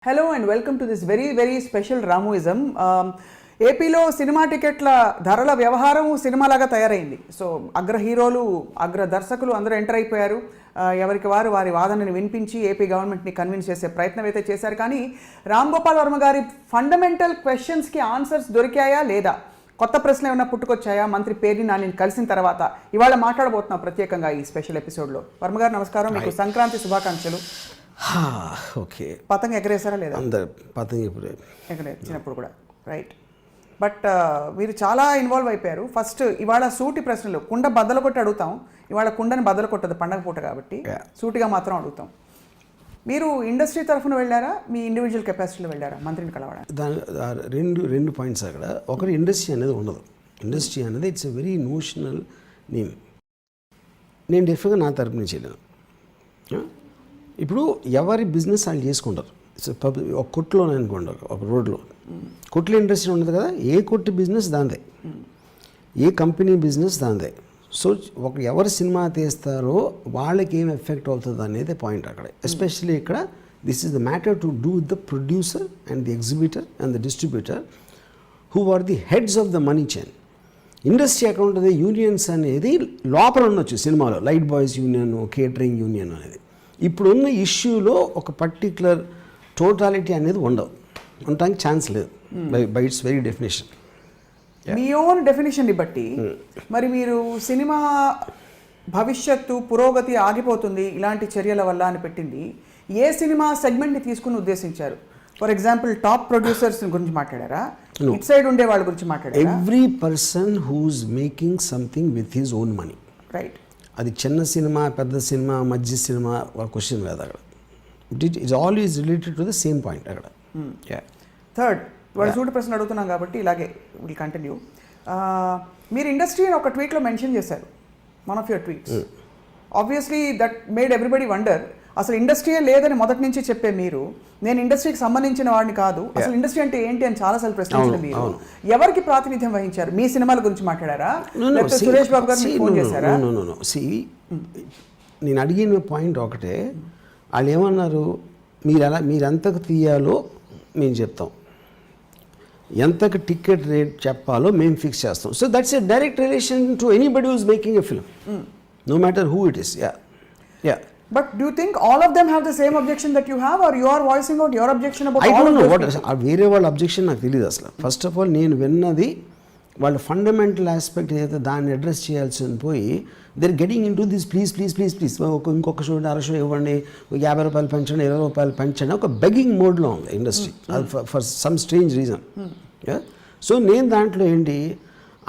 Hello and welcome to this very special Ramuism. ఏపీలో cinema టికెట్ల ధరల వ్యవహారం సినిమాలాగా తయారైంది. సో అగ్ర హీరోలు అగ్ర దర్శకులు అందరూ ఎంటర్ అయిపోయారు. ఎవరికి వారు వారి వాదనని వినిపించి ఏపీ గవర్నమెంట్ని కన్విన్స్ చేసే ప్రయత్నం అయితే చేశారు. కానీ రామ్ గోపాల్ వర్మ గారి ఫండమెంటల్ క్వశ్చన్స్కి ఆన్సర్స్ దొరికాయా లేదా, కొత్త ప్రశ్నలు ఏమైనా పుట్టుకొచ్చాయా మంత్రి పేరుని నాని కలిసిన తర్వాత, ఇవాళ మాట్లాడబోతున్నాం ప్రత్యేకంగా ఈ స్పెషల్ ఎపిసోడ్లో. వర్మ గారు నమస్కారం, మీకు సంక్రాంతి శుభాకాంక్షలు. ఓకే, పతంగ ఎగరేసారా లేదా? పతంగ ఇప్పుడు చిన్నప్పుడు కూడా రైట్. బట్ మీరు చాలా ఇన్వాల్వ్ అయిపోయారు. ఫస్ట్ ఇవాళ సూటి ప్రశ్నలు, కుండ బద్దలు కొట్టి అడుగుతాం. ఇవాళ కుండని బద్దలు కొట్టదు పండగ పూట కాబట్టి సూటిగా మాత్రం అడుగుతాం. మీరు ఇండస్ట్రీ తరఫున వెళ్ళారా, మీ ఇండివిజువల్ కెపాసిటీలో వెళ్ళారా మంత్రిని కలవడానికి? రెండు పాయింట్స్ అక్కడ. ఒకటి, ఇండస్ట్రీ అనేది ఉండదు. ఇండస్ట్రీ అనేది it's a very notional name. నేను డెఫినెట్గా నా తరపు నుంచి వెళ్ళాను. ఇప్పుడు ఎవరి బిజినెస్ వాళ్ళు చేసుకుంటారు. ఒక కొట్టులోనే అనుకోండి, ఒక రోడ్లో కొట్లు ఇండస్ట్రీ ఉండదు కదా. ఏ కొట్టు బిజినెస్ దాందే, ఏ కంపెనీ బిజినెస్ దాందే. సో ఎవరు సినిమా తీస్తారో వాళ్ళకి ఏం ఎఫెక్ట్ అవుతుంది అనేది పాయింట్ అక్కడ. ఎస్పెషల్లీ ఇక్కడ this is the matter to do with the producer and the exhibitor and the distributor who are the heads of the money chain. Industry ఎక్కడ ఉంటుంది, యూనియన్స్ అనేది లోపల ఉండొచ్చు సినిమాలో, light boys union, catering union అనేది. ఇప్పుడున్న ఇష్యూలో ఒక పర్టిక్యులర్ టోటాలిటీ అనేది ఉండటానికి ఛాన్స్ లేదు బై ఇట్స్ వెరీ డెఫినేషన్. మీ ఓన్ డెఫినేషన్ని బట్టి మరి మీరు సినిమా భవిష్యత్తు పురోగతి ఆగిపోతుంది ఇలాంటి చర్యల వల్ల అని పెట్టింది. ఏ సినిమా సెగ్మెంట్ని తీసుకుని ఉద్దేశించారు? ఫర్ ఎగ్జాంపుల్ టాప్ ప్రొడ్యూసర్స్ గురించి మాట్లాడారా, ఇట్ సైడ్ ఉండే వాళ్ళ గురించి మాట్లాడారా? Every person who's making something with his own money. Right. అది చిన్న సినిమా, పెద్ద సినిమా, మధ్య సినిమా, క్వశ్చన్ కాదు అక్కడ. It's always related to the same point అక్కడ. థర్డ్, వాళ్ళు సూటి ప్రశ్న అడుగుతున్నాం కాబట్టి ఇలాగే విల్ కంటిన్యూ. మీరు ఇండస్ట్రీ అని ఒక ట్వీట్లో మెన్షన్ చేశారు, one of your tweets. Obviously that made everybody wonder. అసలు ఇండస్ట్రీయే లేదని మొదటి నుంచి చెప్పే మీరు, నేను ఇండస్ట్రీకి సంబంధించిన వాడిని కాదు, అసలు ఇండస్ట్రీ అంటే ఏంటి అని చాలాసార్లు ప్రశ్నించిన మీరు ఎవరికి ప్రాతినిధ్యం వహించారు? మీ సినిమాల గురించి మాట్లాడారా, లేకపోతే సురేష్ బాబు గారు ఫోన్ చేశారా? నేను అడిగిన పాయింట్ ఒకటే. వాళ్ళు ఏమన్నారు, మీరు ఎంతకు తీయాలో మేము చెప్తాం, ఎంతకు టికెట్ రేట్ చెప్పాలో మేము ఫిక్స్ చేస్తాం. So that's a direct relation to anybody who is making a film, no matter who it is. Yeah. But do you think all of them have the same objection that you have, or you are voicing out your objection about all of them? I don't know what వేరే వాళ్ళ objection నాకు తెలియదు అసలు. First of all నేను విన్నది వాళ్ళ fundamental aspect ఏదైతే దాన్ని అడ్రస్ చేయాల్సింది పోయి they are getting into this please ఇంకొక షో, అర షో ఇవ్వండి, 50 రూపాయలు పెంచండి, 20 రూపాయలు పెంచండి, ఒక బెగ్గింగ్ మోడ్లో ఉంది industry for some strange reason. So నేను దాంట్లో ఏంటి,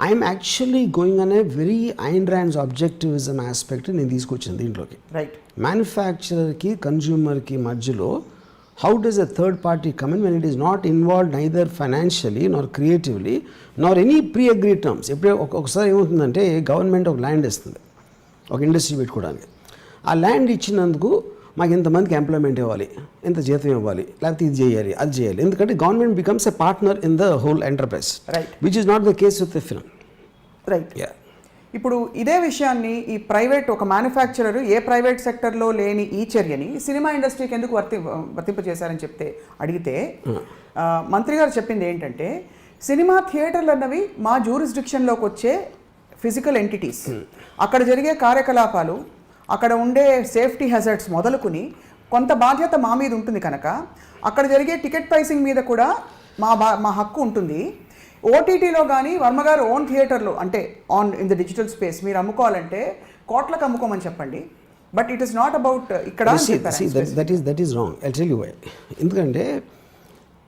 ఐఎమ్ యాక్చువల్లీ గోయింగ్ అనే very Ayn Rand's objectivism aspect నేను తీసుకొచ్చింది దీంట్లోకి. రైట్. మ్యానుఫ్యాక్చరర్కి కన్జ్యూమర్కి మధ్యలో how does a third party come in when it is not involved neither financially nor creatively nor any pre agree terms. ఎప్పుడే ఒకసారి ఏమవుతుందంటే గవర్నమెంట్ ఒక ల్యాండ్ ఇస్తుంది ఒక ఇండస్ట్రీ పెట్టుకోవడానికి. ఆ ల్యాండ్ ఇచ్చినందుకు మాకు ఇంతమందికి ఎంప్లాయ్మెంట్ ఇవ్వాలి, ఇంత జీతం ఇవ్వాలి, లేకపోతే ఇది చేయాలి, అది చేయాలి. ఎందుకంటే government becomes a partner in the whole enterprise, which is not the case with the film. Right. ఇప్పుడు ఇదే విషయాన్ని ఈ ప్రైవేట్ ఒక మ్యానుఫ్యాక్చరర్ ఏ ప్రైవేట్ సెక్టర్లో లేని ఈ చర్యని సినిమా ఇండస్ట్రీకి ఎందుకు వర్తింపజేశారని అడిగితే మంత్రి గారు చెప్పింది ఏంటంటే, సినిమా థియేటర్లు అన్నవి మా జ్యూరిస్డిక్షన్లోకి వచ్చే ఫిజికల్ ఎంటిటీస్, అక్కడ జరిగే కార్యకలాపాలు, అక్కడ ఉండే సేఫ్టీ హెజర్డ్స్ మొదలుకుని కొంత బాధ్యత మా మీద ఉంటుంది కనుక అక్కడ జరిగే టికెట్ ప్రైసింగ్ మీద కూడా మా హక్కు ఉంటుంది. ఓటీటీలో కానీ వర్మగారు ఓన్ థియేటర్లో అంటే on in the digital space మీరు అమ్ముకోవాలంటే కోట్లకు అమ్ముకోమని చెప్పండి, but it is not about ఇక్కడ. That is wrong. I'll tell you why. ఎందుకంటే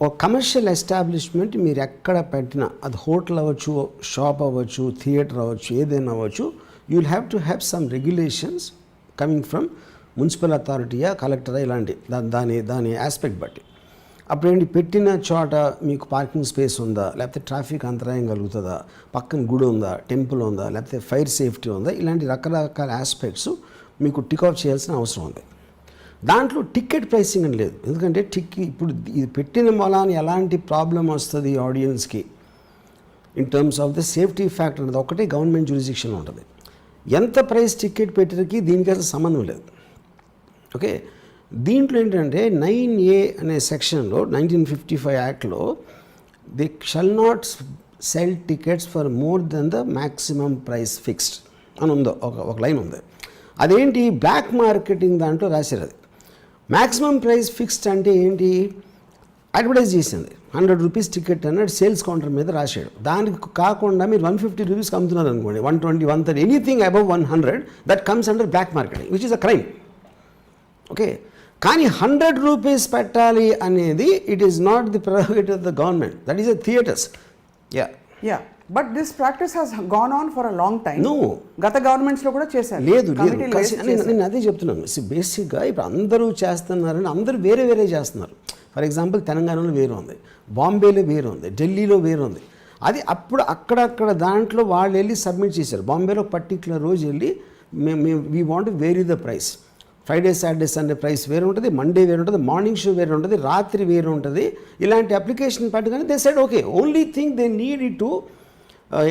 ఒక కమర్షియల్ ఎస్టాబ్లిష్మెంట్ మీరు ఎక్కడ పెట్టినా, అది హోటల్ అవ్వచ్చు, షాప్ అవ్వచ్చు, థియేటర్ అవ్వచ్చు, ఏదైనా అవ్వచ్చు, you will have to have some regulations coming from municipal అథారిటీయా, కలెక్టరా, ఇలాంటి దాని ఆస్పెక్ట్ బట్టి. అప్పుడేంటి, పెట్టిన చోట మీకు పార్కింగ్ స్పేస్ ఉందా, లేకపోతే ట్రాఫిక్ అంతరాయం కలుగుతుందా, పక్కన గుడి ఉందా, టెంపుల్ ఉందా, లేకపోతే ఫైర్ సేఫ్టీ ఉందా, ఇలాంటి రకరకాల ఆస్పెక్ట్స్ మీకు టిక్ ఆఫ్ చేయాల్సిన అవసరం ఉంది. దాంట్లో టికెట్ ప్రైసింగ్ అని లేదు. ఎందుకంటే ఇప్పుడు ఇది పెట్టిన మూలాన్ని ఎలాంటి ప్రాబ్లం వస్తుంది ఆడియన్స్కి in terms of the safety factor అనేది ఒకటే గవర్నమెంట్ జ్యూరిస్డిక్షన్ ఉంటుంది. ఎంత ప్రైస్ టికెట్ పెట్టడానికి దీనికి అసలు సంబంధం లేదు. ఓకే, దీంట్లో ఏంటంటే 9A అనే సెక్షన్లో 1955 యాక్ట్లో they shall not cell tickets for more than the maximum price fixed అని ఉందో ఒక లైన్ ఉంది. అదేంటి బ్లాక్ మార్కెటింగ్ దాంట్లో రాశారు. అది మ్యాక్సిమం ప్రైస్ ఫిక్స్డ్ అంటే ఏంటి, అడ్వర్టైజ్ చేసింది 100 రూపీస్ టికెట్ అన్నాడు, సేల్స్ కౌంటర్ మీద రాశాడు. దానికి కాకుండా మీరు 150 రూపీస్కి అమ్ముతున్నారు అనుకోండి, 120, 130, anything above 100 that comes under black marketing which is a crime. Okay, కానీ 100 రూపీస్ పెట్టాలి అనేది it is not the prerogative of the government, that is a theatres. Yeah but this practice has gone on for a long time. గత governments లో కూడా చేశారు. లేదు నేను అదే చెప్తున్నాను. బేసిక్గా ఇప్పుడు అందరూ చేస్తున్నారని అందరూ వేరే వేరే చేస్తున్నారు. ఫర్ ఎగ్జాంపుల్ తెలంగాణలో వేరు ఉంది, బాంబేలో వేరు ఉంది, ఢిల్లీలో వేరు ఉంది. అది అప్పుడు అక్కడక్కడ దాంట్లో వాళ్ళు వెళ్ళి సబ్మిట్ చేశారు. బాంబేలో పర్టికులర్ రోజు వెళ్ళి we want vary the price. Friday, Saturday, Sunday price వేరు ఉంటుంది, మండే వేరు ఉంటుంది, మార్నింగ్ షో వేరు ఉంటుంది, రాత్రి వేరు ఉంటుంది. ఇలాంటి అప్లికేషన్ పట్టుకొని they said okay, only thing they need it to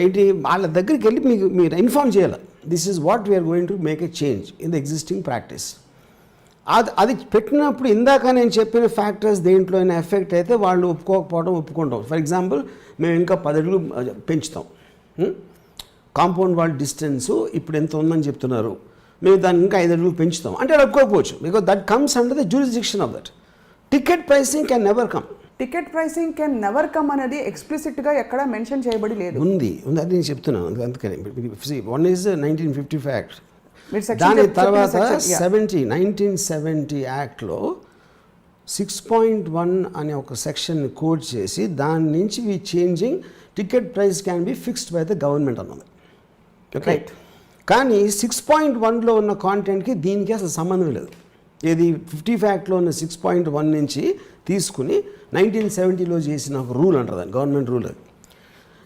ఏంటి వాళ్ళ దగ్గరికి వెళ్ళి మీరు ఇన్ఫార్మ్ చేయాలి, this is what we are going to make a change in the existing practice. అది పెట్టినప్పుడు ఇందాక నేను చెప్పిన ఫ్యాక్టర్స్ దేంట్లో అయినా ఎఫెక్ట్ అయితే వాళ్ళు ఒప్పుకోకపోవడం ఒప్పుకుంటాం. ఫర్ ఎగ్జాంపుల్ మేము ఇంకా 10 అడుగులు పెంచుతాం, కాంపౌండ్ వాల్ డిస్టెన్సు ఇప్పుడు ఎంత ఉందని చెప్తున్నారు, మేము దాన్ని ఇంకా 5 అడుగులు పెంచుతాం అంటే అది ఒప్పుకోకపోవచ్చు, because that comes under the jurisdiction of that. Ticket pricing can never come. Ticket pricing can never come అనేది ఎక్స్ప్లిసిట్గా ఎక్కడ మెన్షన్ చేయబడి లేదు. ఉంది అది నేను చెప్తున్నాను. అందుకని వన్ ఈజ్ 1955 యాక్ట్, దాని తర్వాత 1970 యాక్ట్లో 6.1 అనే ఒక సెక్షన్ని కోడ్ చేసి దాని నుంచి we changing ticket price can be fixed by the government అన్నది. ఓకే, కానీ 6.1లో ఉన్న కాంటెంట్కి దీనికి అసలు సంబంధం లేదు. ఇది 55 యాక్ట్లో ఉన్న 6.1 నుంచి తీసుకుని 1970లో చేసిన ఒక రూల్ అంటారు, దాన్ని గవర్నమెంట్ రూల్. అది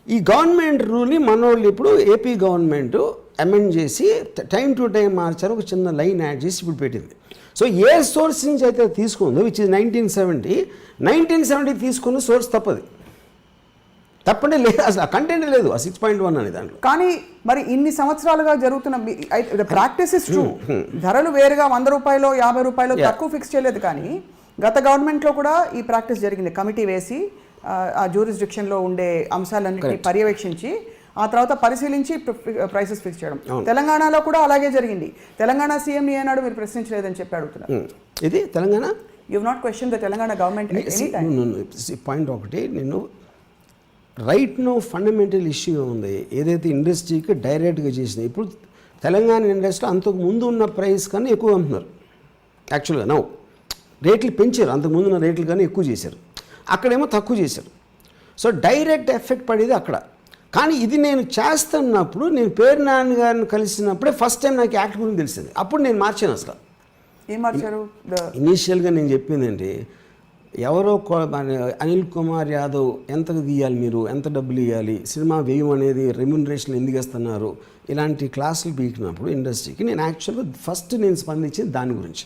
ఈ గవర్నమెంట్ రూల్ని మనోళ్ళు ఇప్పుడు ఏపీ గవర్నమెంట్ అమెండ్ చేసి టైం టు టైం మార్చారు, ఒక చిన్న లైన్ యాడ్ చేసి ఇప్పుడు పెట్టింది. సో ఏ సోర్స్ నుంచి అయితే తీసుకుందో విచ్ ఇస్ 1970 తీసుకున్న సోర్స్ తప్పండి లేదు, అసలు కంటెంట్ లేదు ఆ 6.1 అనే దాంట్లో. కానీ మరి ఇన్ని సంవత్సరాలుగా జరుగుతున్న ప్రాక్టీస్ ఇస్ ట్రూ, ధరలు వేరుగా 100 రూపాయలు 50 రూపాయలు తక్కువ ఫిక్స్ చేయలేదు. కానీ గత గవర్నమెంట్లో కూడా ఈ ప్రాక్టీస్ జరిగింది. కమిటీ వేసి ఆ జ్యూరిస్డిక్షన్లో ఉండే అంశాలన్నింటినీ పర్యవేక్షించి ఆ తర్వాత పరిశీలించి ప్రైసెస్ ఫిక్స్ చేయడం. తెలంగాణలో కూడా అలాగే జరిగింది. తెలంగాణ సీఎం ఏనాడు మీరు ప్రశ్నించలేదని చెప్పి అడుగుతున్నారు. ఇది Telangana you not question the Telangana government any time. Point ఒకటి, నేను రైట్ నో ఫండమెంటల్ ఇష్యూ ఉంది ఏదైతే ఇండస్ట్రీకి డైరెక్ట్గా చేసింది. ఇప్పుడు తెలంగాణ ఇండస్ట్రీలో అంతకు ముందు ఉన్న ప్రైస్ కన్నా ఎక్కువ అమ్ముతున్నారు. యాక్చువల్గా నౌ రేట్లు పెంచారు, అంతకు ముందు ఉన్న రేట్లు కన్నా ఎక్కువ చేశారు, అక్కడేమో తక్కువ చేశారు. సో డైరెక్ట్ ఎఫెక్ట్ పడేది అక్కడ. కానీ ఇది నేను చేస్తున్నప్పుడు, నేను పేరు నాన్న గారిని కలిసినప్పుడే ఫస్ట్ టైం నాకు యాక్ట్ గురించి తెలిసింది. అప్పుడు నేను మార్చాను. అసలు ఏం మార్చారు? ఇనీషియల్గా నేను చెప్పిందండి, ఎవరో అనిల్ కుమార్ యాదవ్ ఎంతకు తీయాలి, మీరు ఎంత డబ్బులు ఇవ్వాలి, సినిమా వ్యయం అనేది రెమ్యునరేషన్ ఎందుకు ఇస్తున్నారు, ఇలాంటి క్లాసులు పీకినప్పుడు ఇండస్ట్రీకి నేను యాక్చువల్గా ఫస్ట్ నేను స్పందించింది దాని గురించి.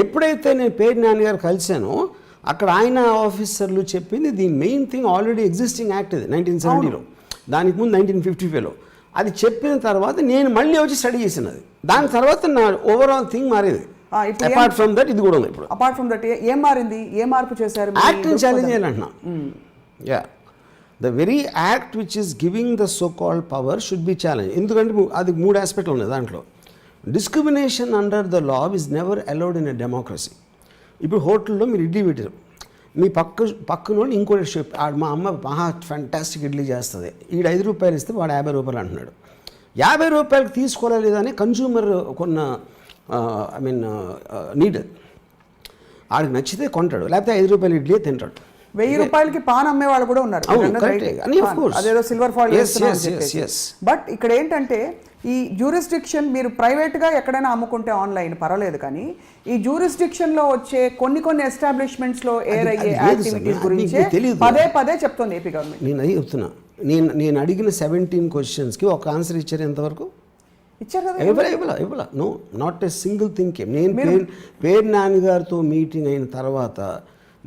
ఎప్పుడైతే నేను పేరు నాన్నగారు కలిశానో అక్కడ ఆయన ఆఫీసర్లు చెప్పింది దీని main thing already existing act ఇది 1970లో, దానికి ముందు 1955లో. అది చెప్పిన తర్వాత నేను మళ్ళీ వచ్చి స్టడీ చేసిన అది. దాని తర్వాత నా ఓవరాల్ థింగ్ మారేది. అపార్ట్ ఫ్రమ్ దట్ ఇది కూడా ఉంది. ఇప్పుడు అపార్ట్ ఫ్రమ్ దట్ ఏం మారింది, ఏ మార్పు చేశారు? యాక్ట్ని ఛాలెంజ్ చేయాలంటున్నా. Yeah, the very act which is giving the so called power should be challenge. ఎందుకంటే అది 3 ఆస్పెక్ట్లు ఉన్నాయి దాంట్లో. Discrimination under the law is never allowed in a democracy. ఇప్పుడు హోటల్లో మీరు ఇడ్లీ పెట్టారు, మీ పక్కన ఇంకోటి షెఫ్, మా అమ్మ ఫ్యాంటాస్టిక్ ఇడ్లీ చేస్తుంది, ఈడు 5 రూపాయలు ఇస్తే వాడు 50 రూపాయలు అంటున్నాడు. 50 రూపాయలకి తీసుకోలేదని కన్జ్యూమర్ కొన్న నీడ్, ఆడికి నచ్చితే కొంటాడు, లేకపోతే 5 రూపాయలు ఇడ్లీ తింటాడు. 1000 రూపాయలకి పాన్ అమ్మే వాళ్ళు కూడా ఉన్నారు. అదేదో సిల్వర్ ఫాయిల్. బట్ ఇక్కడ ఏంటంటే ఈ జ్యూరిస్డిక్షన్ మీరు ప్రైవేట్గా ఎక్కడైనా అమ్ముకుంటే ఆన్లైన్ పర్వాలేదు, కానీ ఈ జ్యూరిస్డిక్షన్లో వచ్చే కొన్ని ఎస్టాబ్లిష్మెంట్స్లో ఎయిర్ అయ్యే యాక్టివిటీస్ గురించి పదే చెప్తుంది ఏపీ గవర్నమెంట్. నేను అది చెప్తున్నా. నేను అడిగిన 17 క్వశ్చన్స్కి ఒక ఆన్సర్ ఇచ్చారు ఎంతవరకు? ఇచ్చారు కదా. ఇవ్వాల. No, not a single thing. నేను పేరు నాన్నగారితో మీటింగ్ అయిన తర్వాత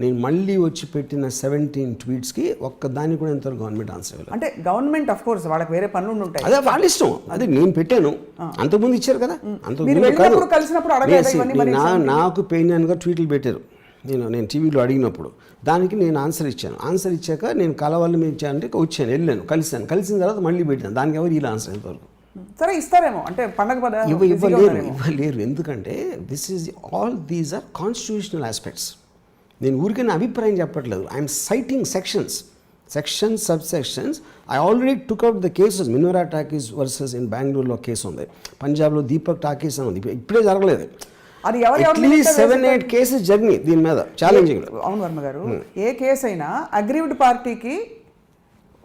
నేను మళ్ళీ వచ్చి పెట్టిన 17 ట్వీట్స్కి ఒక్కదాన్ని కూడా ఇంతవరకు గవర్నమెంట్ ఆన్సర్ ఇవ్వలేదు. అంటే గవర్నమెంట్ ఆఫ్ కోర్స్ వాళ్ళకి వేరే పనులు ఉంటాయి, అదే వాళ్ళ ఇష్టం, అదే నేను పెట్టాను, అంతకుముందు ఇచ్చారు కదా, నాకు పెయిన్గా ట్వీట్లు పెట్టారు, నేను టీవీలో అడిగినప్పుడు దానికి నేను ఆన్సర్ ఇచ్చాను. ఆన్సర్ ఇచ్చాక నేను కలవాలి మీరు ఇచ్చానంటే వచ్చాను, వెళ్ళాను, కలిసిన తర్వాత మళ్ళీ పెట్టాను, దానికి ఎవరు ఇలా ఆన్సర్ ఇంతవరకు సరే ఇస్తారేమో, అంటే పండగ ఇవ్వలేరు. ఎందుకంటే దీస్ ఆర్ కాన్స్టిట్యూషనల్ ఆస్పెక్ట్స్. నేను ఊరికైనా అభిప్రాయం చెప్పట్లేదు, I'm citing sections, subsections. I already took out the cases. Minerva Talkies versus in బెంగళూరులో కేసు ఉంది, పంజాబ్లో దీపక్ టాకీస్ అని ఉంది, ఇప్పుడే జరగలేదు. అది 7-8 కేసెస్ జరిగినాయి దీని మీద, ఛాలెంజింగ్. అవును వర్మ గారు, ఏ కేసు అయినా అగ్రీవ్డ్ పార్టీకి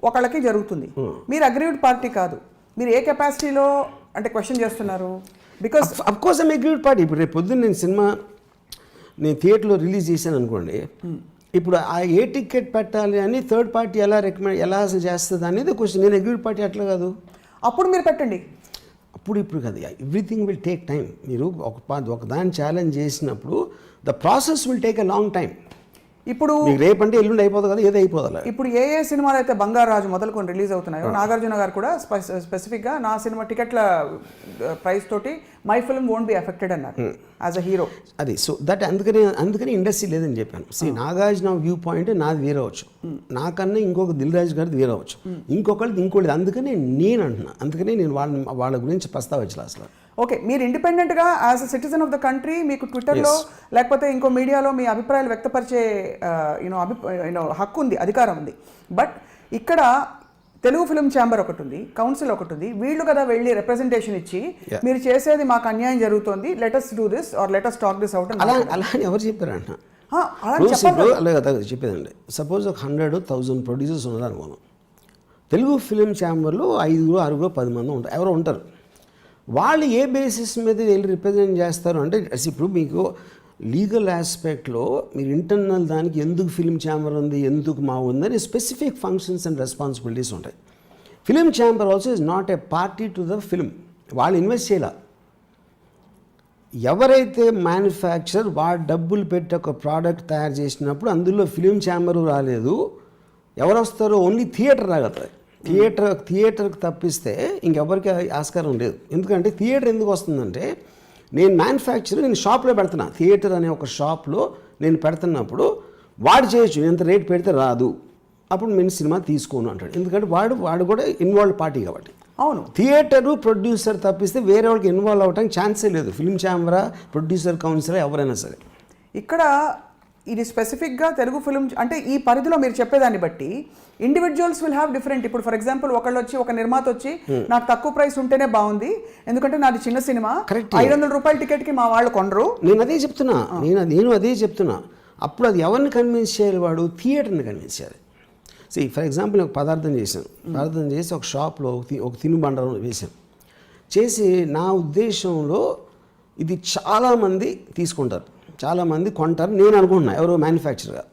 ఒకళ్ళకి జరుగుతుంది, మీరు అగ్రీవ్డ్ పార్టీ కాదు, మీరు ఏ కెపాసిటీలో అంటే క్వశ్చన్ చేస్తున్నారు? Because of course I'm aggrieved party. ఇప్పుడు రేపు పొద్దున్న నేను థియేటర్లో రిలీజ్ చేశాను అనుకోండి, ఇప్పుడు ఆ ఏ టికెట్ పెట్టాలి అని థర్డ్ పార్టీ ఎలా చేస్తుంది అనేది క్వశ్చన్. నేను అగ్రీవ్డ్ పార్టీ అట్లా కాదు, అప్పుడు మీరు పెట్టండి. ఇప్పుడు కాదు, ఎవ్రీథింగ్ విల్ టేక్ టైం. మీరు ఒక దాన్ని ఛాలెంజ్ చేసినప్పుడు the process will take a long time. ఇప్పుడు రేపంటే ఎల్లుండి అయిపోదు కదా, ఏదో అయిపోదా. ఇప్పుడు ఏ సినిమాలు అయితే బంగారాజు మొదలుకొని రిలీజ్ అవుతున్నాయో, నాగార్జున గారు కూడా స్పెసిఫిక్గా నా సినిమా టికెట్ల ప్రైస్ తోటి my film won't be affected అన్నారు యాజ్ అ హీరో. అది సో దట్ అందుకని ఇండస్ట్రీ లేదని చెప్పాను. నాగార్జున వ్యూ పాయింట్ నాది వేరే అవచ్చు, నాకన్నా ఇంకొక దిల్ రాజు గారిది వేరే అవచ్చు, ఇంకోటి. అందుకని నేను అంటున్నా, అందుకని నేను వాళ్ళ గురించి ప్రస్తావించలే అసలు. ఓకే, మీరు ఇండిపెండెంట్గా as a citizen of the country మీకు ట్విట్టర్లో లేకపోతే ఇంకో మీడియాలో మీ అభిప్రాయాలు వ్యక్తపరిచే హక్కు ఉంది, అధికారం ఉంది. బట్ ఇక్కడ తెలుగు ఫిల్మ్ ఛాంబర్ ఒకటి ఉంది, కౌన్సిల్ ఒకటి ఉంది, వీళ్ళు కదా వెళ్ళి రిప్రజెంటేషన్ ఇచ్చి మీరు చేసేది మాకు అన్యాయం జరుగుతుంది, let's do this or let's talk this out. అలా ఎవరు చెప్పారంట? చెప్పేదండి, సపోజ్ ఒక 100,000 ప్రొడ్యూసర్స్ ఉన్నారు అనుకోను, తెలుగు ఫిల్మ్ ఛాంబర్లో 5, 6, 10 మంది ఉంటారు, ఎవరో ఉంటారు. వాళ్ళు ఏ బేసిస్ మీద వెళ్ళి రిప్రజెంట్ చేస్తారు అంటే, ఇప్పుడు మీకు లీగల్ ఆస్పెక్ట్లో మీరు ఇంటర్నల్ దానికి ఎందుకు ఫిల్మ్ ఛాంబర్ ఉంది, ఎందుకు మా ఉందని స్పెసిఫిక్ ఫంక్షన్స్ అండ్ రెస్పాన్సిబిలిటీస్ ఉంటాయి. Film chamber also is not a party to the film. వాళ్ళు ఇన్వెస్ట్ చేయాల. ఎవరైతే మ్యానుఫ్యాక్చర్ వాడు డబ్బులు పెట్టి ఒక ప్రోడక్ట్ తయారు చేసినప్పుడు అందులో ఫిల్మ్ ఛాంబరు రాలేదు, ఎవరు వస్తారో ఓన్లీ థియేటర్ రాగలుగుతాయి. థియేటర్కి తప్పిస్తే ఇంకెవరికి ఆస్కారం లేదు. ఎందుకంటే థియేటర్ ఎందుకు వస్తుందంటే, నేను నేను షాప్లో పెడుతున్నా, థియేటర్ అనే ఒక షాప్లో నేను పెడుతున్నప్పుడు వాడు చేయొచ్చు, ఎంత రేట్ పెడితే రాదు, అప్పుడు నేను సినిమా తీసుకోను అంటాడు. ఎందుకంటే వాడు కూడా ఇన్వాల్వ్ పార్టీ కాబట్టి. అవును, థియేటరు ప్రొడ్యూసర్ తప్పిస్తే వేరే వాళ్ళకి ఇన్వాల్వ్ అవ్వడానికి ఛాన్సే లేదు, ఫిల్మ్ ఛాంబరా ప్రొడ్యూసర్ కౌన్సిల్ ఎవరైనా సరే. ఇక్కడ ఇది స్పెసిఫిక్గా తెలుగు ఫిల్మ్ అంటే ఈ పరిధిలో మీరు చెప్పేదాన్ని బట్టి ఇండివిజువల్స్ విల్ హ్యావ్ డిఫరెంట్. ఇప్పుడు ఫర్ ఎగ్జాంపుల్ ఒక నిర్మాత వచ్చి నాకు తక్కువ ప్రైస్ ఉంటేనే బాగుంది, ఎందుకంటే నాది చిన్న సినిమా, 500 రూపాయల టికెట్కి మా వాళ్ళు కొనరు. నేను అదే చెప్తున్నా. అప్పుడు అది ఎవరిని కన్విన్స్ చేయాలి? వాడు థియేటర్ని కన్విన్స్ చేయాలి. ఫర్ ఎగ్జాంపుల్ నేను పదార్థం చేసి ఒక షాప్లో ఒక తినుబండారం వేసాను. చేసి నా ఉద్దేశంలో ఇది చాలామంది తీసుకుంటారు, చాలామంది కొంటారు నేను అనుకుంటున్నా, ఎవరో మ్యానుఫ్యాక్చర్గా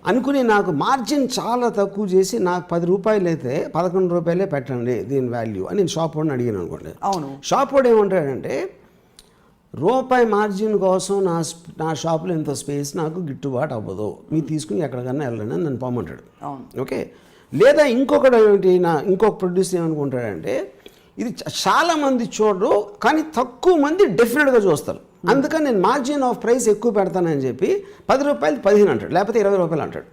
అనుకుని నాకు మార్జిన్ చాలా తక్కువ చేసి నాకు 10 రూపాయలు అయితే 11 రూపాయలే పెట్టండి దీని వాల్యూ అని నేను షాప్ వాడిని అడిగాను అనుకోండి. అవును, షాప్ వాడు ఏమంటాడంటే, రూపాయి మార్జిన్ కోసం నా షాప్లో ఎంత స్పేస్ నాకు గిట్టుబాటు అవ్వదు, మీరు తీసుకుని ఎక్కడికన్నా వెళ్ళండి అని నన్ను పొమ్మంటాడు. ఓకే, లేదా ఇంకొక ప్రొడ్యూసర్ ఏమనుకుంటాడంటే, ఇది చాలామంది చూడరు కానీ తక్కువ మంది డెఫినెట్గా చూస్తారు, అందుకని నేను మార్జిన్ ఆఫ్ ప్రైస్ ఎక్కువ పెడతానని చెప్పి 10 రూపాయలు 15 అంటాడు, లేకపోతే 20 రూపాయలు అంటాడు.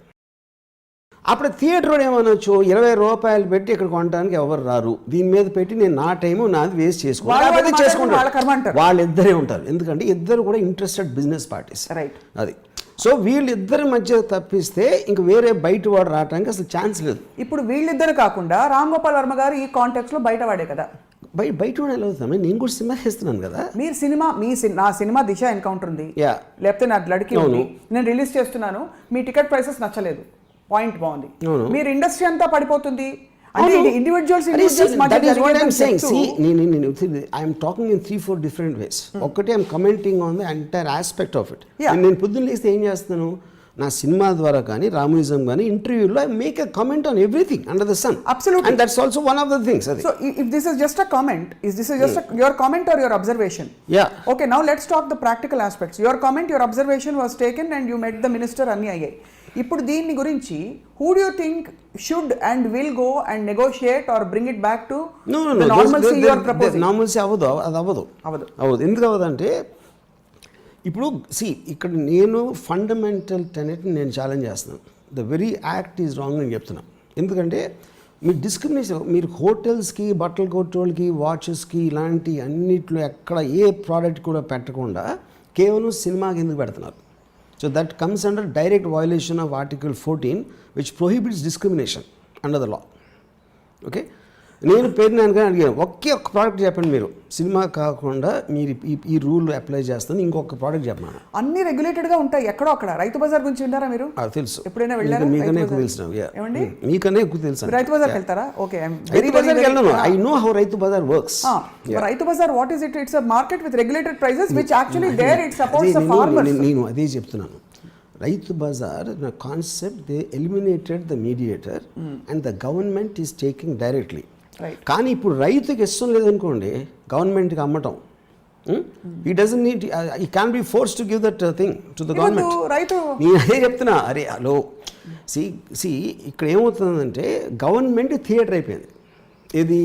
అప్పుడు థియేటర్ ఏమనొచ్చు, 20 రూపాయలు పెట్టి ఇక్కడ కొనడానికి ఎవరు రారు, దీని మీద పెట్టి నేను నా టైము నాది వేస్ట్ చేసుకుంటాను. వాళ్ళిద్దరే ఉంటారు, ఎందుకంటే ఇద్దరు కూడా ఇంట్రెస్టెడ్ బిజినెస్ పార్టీస్. రైట్, అది. సో వీళ్ళిద్దరి మధ్య తప్పిస్తే ఇంక వేరే బయట వాడు రావడానికి అసలు ఛాన్స్ లేదు. ఇప్పుడు వీళ్ళిద్దరు కాకుండా రామ్ గోపాల్ వర్మ గారు ఈ కాంటెక్స్లో బయట వాడే కదా, బయట కూడా ఎలా అవుతాను, నేను కూడా సినిమా చేస్తున్నాను కదా. మీరు నా సినిమా దిశ ఎన్కౌంటర్ ఉంది, లేకపోతే నా లడ్కి ఉంది, నేను రిలీజ్ చేస్తున్నాను, మీ టికెట్ ప్రైసెస్ నచ్చలేదు, పాయింట్ బాగుంది, మీరు ఇండస్ట్రీ అంతా పడిపోతుంది. I'm talking in 3-4 different ways. ఒకటి I'm commenting on the entire aspect of it. నేను పొద్దున్న లేస్తే ఏం చేస్తాను, నా సినిమా ద్వారా కానీ రామనిజం కానీ ఇంటర్వ్యూలో I make a comment on everything under the sun. Absolutely. And that's also one of the things. So if this is just a comment, is this is just your comment or your observation? Yeah. Okay, now let's talk the practical aspects. Your comment, your observation was taken and you met the minister అన్ని అయ్యాయి. ఇప్పుడు దీని గురించి who do you think should and will go and negotiate or bring it back to the normalcy you are proposing? Normalcy అవ్వదు. ఎందుకు అవ్వదంటే ఇప్పుడు ఇక్కడ నేను ఫండమెంటల్ టెనెట్ని నేను ఛాలెంజ్ చేస్తున్నాను. The very act is wrong అని చెప్తున్నాను. ఎందుకంటే మీరు డిస్క్రిమినేషన్, మీరు హోటల్స్కి, బట్టల కొట్టోళ్ళకి, వాచెస్కి ఇలాంటి అన్నిట్లో ఎక్కడ ఏ ప్రోడక్ట్ కూడా పెట్టకుండా కేవలం సినిమాకి ఎందుకు పెడుతున్నారు? So that comes under direct violation of article 14 which prohibits discrimination under the law. Okay, నేను పేరునానుగా అడిగాను, ఒక్క ప్రోడక్ట్ చెప్పండి మీరు, సినిమా కాకుండా మీరు ఈ రూల్ అప్లై చేస్తాను, ఇంకొక ప్రోడక్ట్ చెప్పాను. అన్ని రెగ్యులేటెడ్గా ఉంటాయి. ఎక్కడో అక్కడ రైతు బజార్ గురించి విన్నారా మీరు? తెలుసు. ఎప్పుడైనా వెళ్ళారా? మీకనే ఎక్కువ తెలుసు. మీకనే ఎక్కువ తెలుసు. రైతు బజార్కి వెళ్తారా? ఓకే, రైతు బజార్కి వెళ్ళను. ఐ నో హౌ రైతు Bazar works. Rythu Bazar what is it? It's a market with regulated prices which actually there it supports the farmers. నేను అదే చెప్తున్నాను. Rythu Bazar concept they eliminated the mediator and the government is taking directly. కానీ ఇప్పుడు రైతుకి ఇష్టం లేదనుకోండి గవర్నమెంట్కి అమ్మటం, he doesn't need, he can be force to give that thing to the government. నేను అదే చెప్తున్నా. అరే హలో, సి ఇక్కడ ఏమవుతుందంటే గవర్నమెంట్ థియేటర్ అయిపోయింది. ఏది?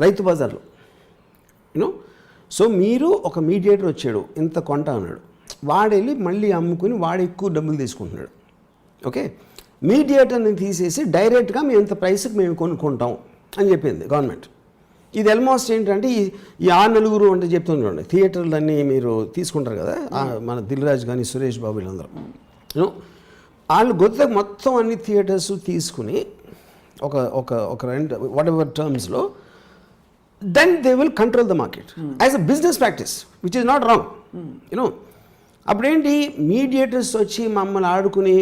రైతు బజార్లో. యూనో, సో మీరు ఒక మీడియేటర్ వచ్చాడు, ఇంత కొంట అన్నాడు, వాడెళ్ళి మళ్ళీ అమ్ముకుని వాడు ఎక్కువ డబ్బులు తీసుకుంటున్నాడు. ఓకే, మీడియేటర్ని తీసేసి డైరెక్ట్గా మేము ఇంత ప్రైస్కి మేము కొనుక్కుంటాం అని చెప్పింది గవర్నమెంట్. ఇది ఆల్మోస్ట్ ఏంటంటే ఈ 6 అంటే చెప్తున్నాడు, థియేటర్లు అన్నీ మీరు తీసుకుంటారు కదా, మన దిల్రాజ్ కానీ సురేష్ బాబు వీళ్ళందరూ, వాళ్ళు మొత్తం అన్ని థియేటర్స్ తీసుకుని ఒక రెంట్ వాట్ ఎవర్ టర్మ్స్లో, then they will control the market as a business practice which is not wrong. You know, అప్పుడేంటి మీడియేటర్స్ వచ్చి మమ్మల్ని ఆడుకుని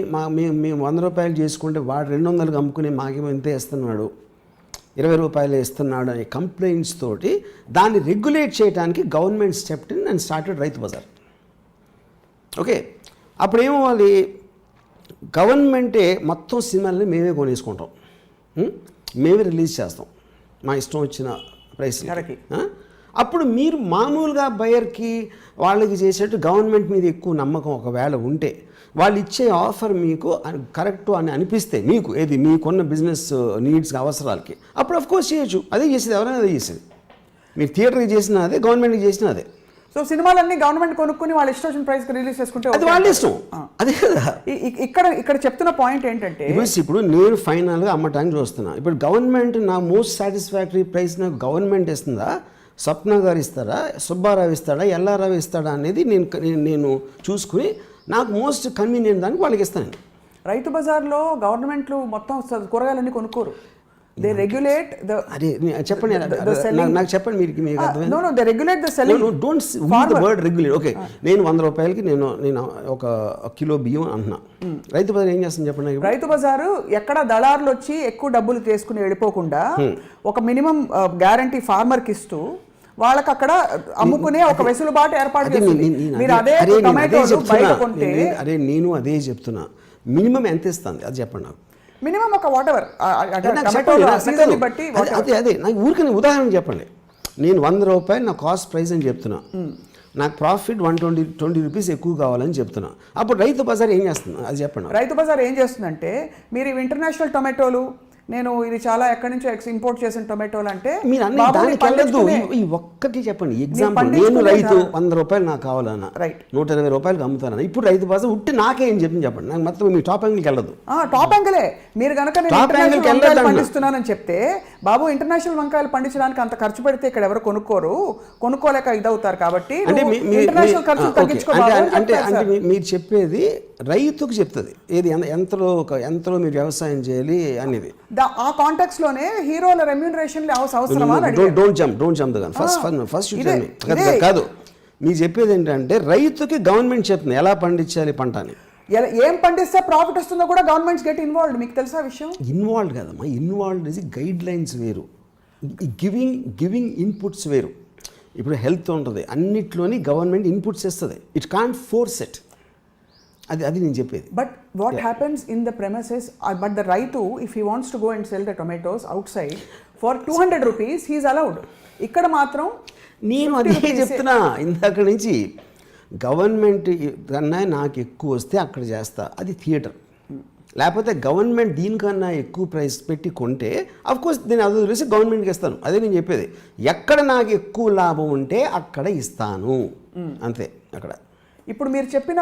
మేము 100 రూపాయలు చేసుకుంటే వాడు 200కి అమ్ముకుని మాకేమో ఇంతే ఇస్తున్నాడు, 20 రూపాయలు ఇస్తున్నాడు అనే కంప్లైంట్స్ తోటి దాన్ని రెగ్యులేట్ చేయడానికి government stepped in and started Rythu Bazar. Okay, అప్పుడు ఏమవ్వాలి, గవర్నమెంటే మొత్తం సినిమాలని మేమే కొనేసుకుంటాం, మేమే రిలీజ్ చేస్తాం మా ఇష్టం వచ్చిన ప్రైస్. అప్పుడు మీరు మామూలుగా బయర్కి వాళ్ళకి చేసేట్టు గవర్నమెంట్ మీద ఎక్కువ నమ్మకం ఒకవేళ ఉంటే, వాళ్ళు ఇచ్చే ఆఫర్ మీకు కరెక్ట్ అని అనిపిస్తే, మీకు ఏది మీకున్న బిజినెస్ నీడ్స్ అవసరాలకి, అప్పుడు అఫ్కోర్స్ చేయొచ్చు. అదే చేసేది, ఎవరైనా అదే చేసేది. మీరు థియేటర్కి చేసినా అదే, గవర్నమెంట్కి చేసినా అదే. సో సినిమాలన్నీ గవర్నమెంట్ కొనుక్కుని వాళ్ళ ఇష్టం వచ్చిన ప్రైస్కి రిలీజ్ చేసుకుంటే అది వాళ్ళ ఇష్టం. అదే కదా ఇక్కడ చెప్తున్న పాయింట్ ఏంటంటే, ఇప్పుడు నేను ఫైనల్గా అమ్మటానికి చూస్తున్నా. ఇప్పుడు గవర్నమెంట్ నా మోస్ట్ సాటిస్ఫాక్టరీ ప్రైస్ నాకు గవర్నమెంట్ ఇస్తుందా, స్వప్న గారు ఇస్తారా, సుబ్బారావు ఇస్తాడా, ఎల్లారావు ఇస్తాడా అనేది నేను చూసుకుని నాకు మోస్ట్ కన్వీనియంట్ దానికి వాళ్ళకి ఇస్తాను. రైతు బజార్లో గవర్నమెంట్లు మొత్తం కూరగాయలన్నీ కొనుక్కోరు. దే రెగ్యులేట్ ద, అదే చెప్పండి నాకు చెప్పండి మీరు. No they regulate the selling. Don't use the word regulate. Okay, నేను 100 రూపాయలకి నేను ఒక కిలో బియ్యం అంటున్నా. రైతు బజార్ ఏం చేస్తుంది చెప్పండి? రైతు బజారు ఎక్కడ దళారులు వచ్చి ఎక్కువ డబ్బులు తీసుకుని వెళ్ళిపోకుండా ఒక మినిమం గ్యారంటీ ఫార్మర్కి ఇస్తూ వాళ్ళకి అక్కడ అమ్ముకునే ఒక వెసులుబాటు ఏర్పాటు చేస్తుంది. మీరు అదే టొమాటోలు బయట కొంటే, అరే నేను అదే చెప్తున్నా, మినిమం ఎంత ఇస్తుంది అది చెప్పండి నాకు. మినిమం ఒక వాట్ ఎవర్ బట్టి అదే నాకు ఊరికి ఉదాహరణ చెప్పండి. నేను 100 రూపాయలు నా కాస్ట్ ప్రైస్ అని చెప్తున్నా, నాకు ప్రాఫిట్ 120 రూపీస్ ఎక్కువ కావాలని చెప్తున్నా. అప్పుడు రైతు బజార్ ఏం చేస్తుంది అది చెప్పండి. రైతు బజార్ ఏం చేస్తుందంటే, మీరు ఇవి ఇంటర్నేషనల్ టొమాటోలు, నేను ఇది చాలా ఎక్కడి నుంచో ఇంపోర్ట్ చేసిన టొమాటోలు అంటే, మీరు అన్ని దానికి వెళ్ళదు. ఈ ఒక్కటి చెప్పండి ఎగ్జాంపుల్. నేను రైతు 100 రూపాయలు నాకు కావాలన్నా, 120 రూపాయలకు అమ్ముతానన్నా, ఇప్పుడు రైతు బజార్ ఉట్టి నాకేం చెప్పండి. నాకు మొత్తం మీ టాప్ యాంగిల్కి వెళ్ళదు. టాప్ యాంగిలే. మీరు కనుక పండిస్తున్నానని చెప్తే, బాబు ఇంటర్నేషనల్ వంకాయలు పండించడానికి అంత ఖర్చు పెడితే ఇక్కడ ఎవరు కొనుక్కోలేక ఇదవుతారు. కాబట్టి ఇంటర్నేషనల్ ఖర్చు తగ్గించుకోవాలి. అంటే మీరు చెప్పేది రైతుకు చెప్తుంది ఏది ఎంతలో మీరు వ్యవసాయం చేయాలి అనేది. ఆ కాంటాక్ట్స్ లోనే హీరోల రెమ్యూనరేషన్ అవసరమా? Don't jump the gun. First కాదు, మీరు చెప్పేది ఏంటంటే రైతుకి గవర్నమెంట్ చెప్తుంది ఎలా పండించాలి పంట అని. ఏం పండిస్తే ప్రాఫిట్ వస్తుందో కూడా గవర్నమెంట్స్ గెట్ ఇన్వాల్వ్డ్. మీకు తెలుసా విషయం? ఇన్వాల్వ్డ్ కాదమ్మా, ఇన్వాల్వ్డ్ ఇస్ గైడ్ లైన్స్ వేరు, గివింగ్ ఇన్పుట్స్ వేరు. ఇప్పుడు హెల్త్ ఉంటుంది, అన్నిట్లోని గవర్నమెంట్ ఇన్పుట్స్ ఇస్తుంది. It can't force it. అది నేను చెప్పేది. But what happens in the premises, but the రైతు if he wants to go and sell the tomatoes outside for 200 rupees he's allowed. ఇక్కడ మాత్రం నేను అదే చెప్తున్నా ఇందాక నుంచి, గవర్నమెంట్ కన్నా నాకు ఎక్కువ వస్తే అక్కడ చేస్తా, అది థియేటర్. లేకపోతే గవర్నమెంట్ దీనికన్నా ఎక్కువ ప్రైస్ పెట్టి కొంటే అఫ్కోర్స్ నేను అది వదిలేసి గవర్నమెంట్కి ఇస్తాను. అదే నేను చెప్పేది, ఎక్కడ నాకు ఎక్కువ లాభం ఉంటే అక్కడ ఇస్తాను, అంతే. అక్కడ ఇప్పుడు మీరు చెప్పిన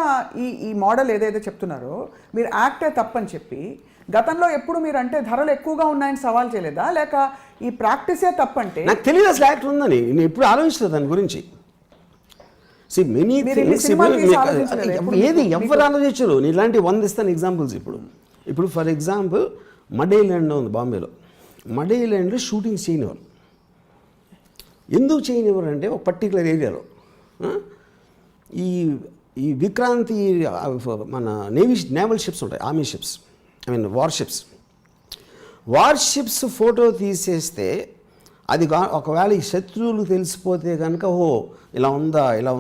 ఈ మోడల్ ఏదైతే చెప్తున్నారో, మీరు యాక్టే తప్పని చెప్పి గతంలో ఎప్పుడు మీరు అంటే ధరలు ఎక్కువగా ఉన్నాయని సవాల్ చేయలేదా, లేక ఈ ప్రాక్టీసే తప్పంటే? నాకు తెలియదు అసలు యాక్ట్ ఉందని, నేను ఎప్పుడు ఆలోచించలేదు దాని గురించి. మెనీ ఏది ఎవరు ఆలోచించరు. నేను ఇలాంటి 100 ఇస్తాను ఎగ్జాంపుల్స్. ఇప్పుడు ఫర్ ఎగ్జాంపుల్ మడ్ ఐలాండ్ ఉంది బాంబేలో. మడ్ ఐలాండ్లో షూటింగ్స్ చేయనివారు. ఎందుకు చేయనివారు అంటే ఒక పర్టికులర్ ఏరియాలో ఈ విక్రాంతి మన నేవల్ షిప్స్ ఉంటాయి, army ships, war ships photo తీసేస్తే అది ఒకవేళ ఈ శత్రువులు తెలిసిపోతే కనుక ఇలా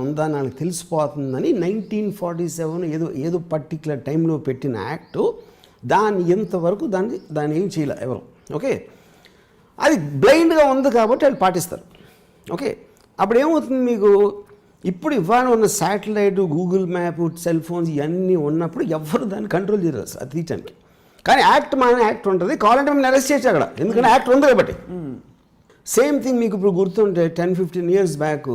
ఉందా నాకు తెలిసిపోతుందని 1947 ఏదో పర్టికులర్ టైంలో పెట్టిన యాక్టు, దాన్ని ఎంతవరకు దాన్ని ఏం చేయలే ఎవరు. ఓకే, అది బ్లైండ్గా ఉంది కాబట్టి వాళ్ళు పాటిస్తారు. ఓకే, అప్పుడు ఏమవుతుంది మీకు, ఇప్పుడు ఇవాళ ఉన్న satellite, Google map, cell phones ఇవన్నీ ఉన్నప్పుడు ఎవరు దాన్ని కంట్రోల్ చేయరు అది తీయటానికి. కానీ యాక్ట్ ఉంటుంది, కావాలంటే మేము అరెస్ట్ చేయొచ్చు అక్కడ, ఎందుకంటే యాక్ట్ ఉంది కాబట్టి. సేమ్ థింగ్ మీకు ఇప్పుడు గుర్తుంటే 10-15 years బ్యాక్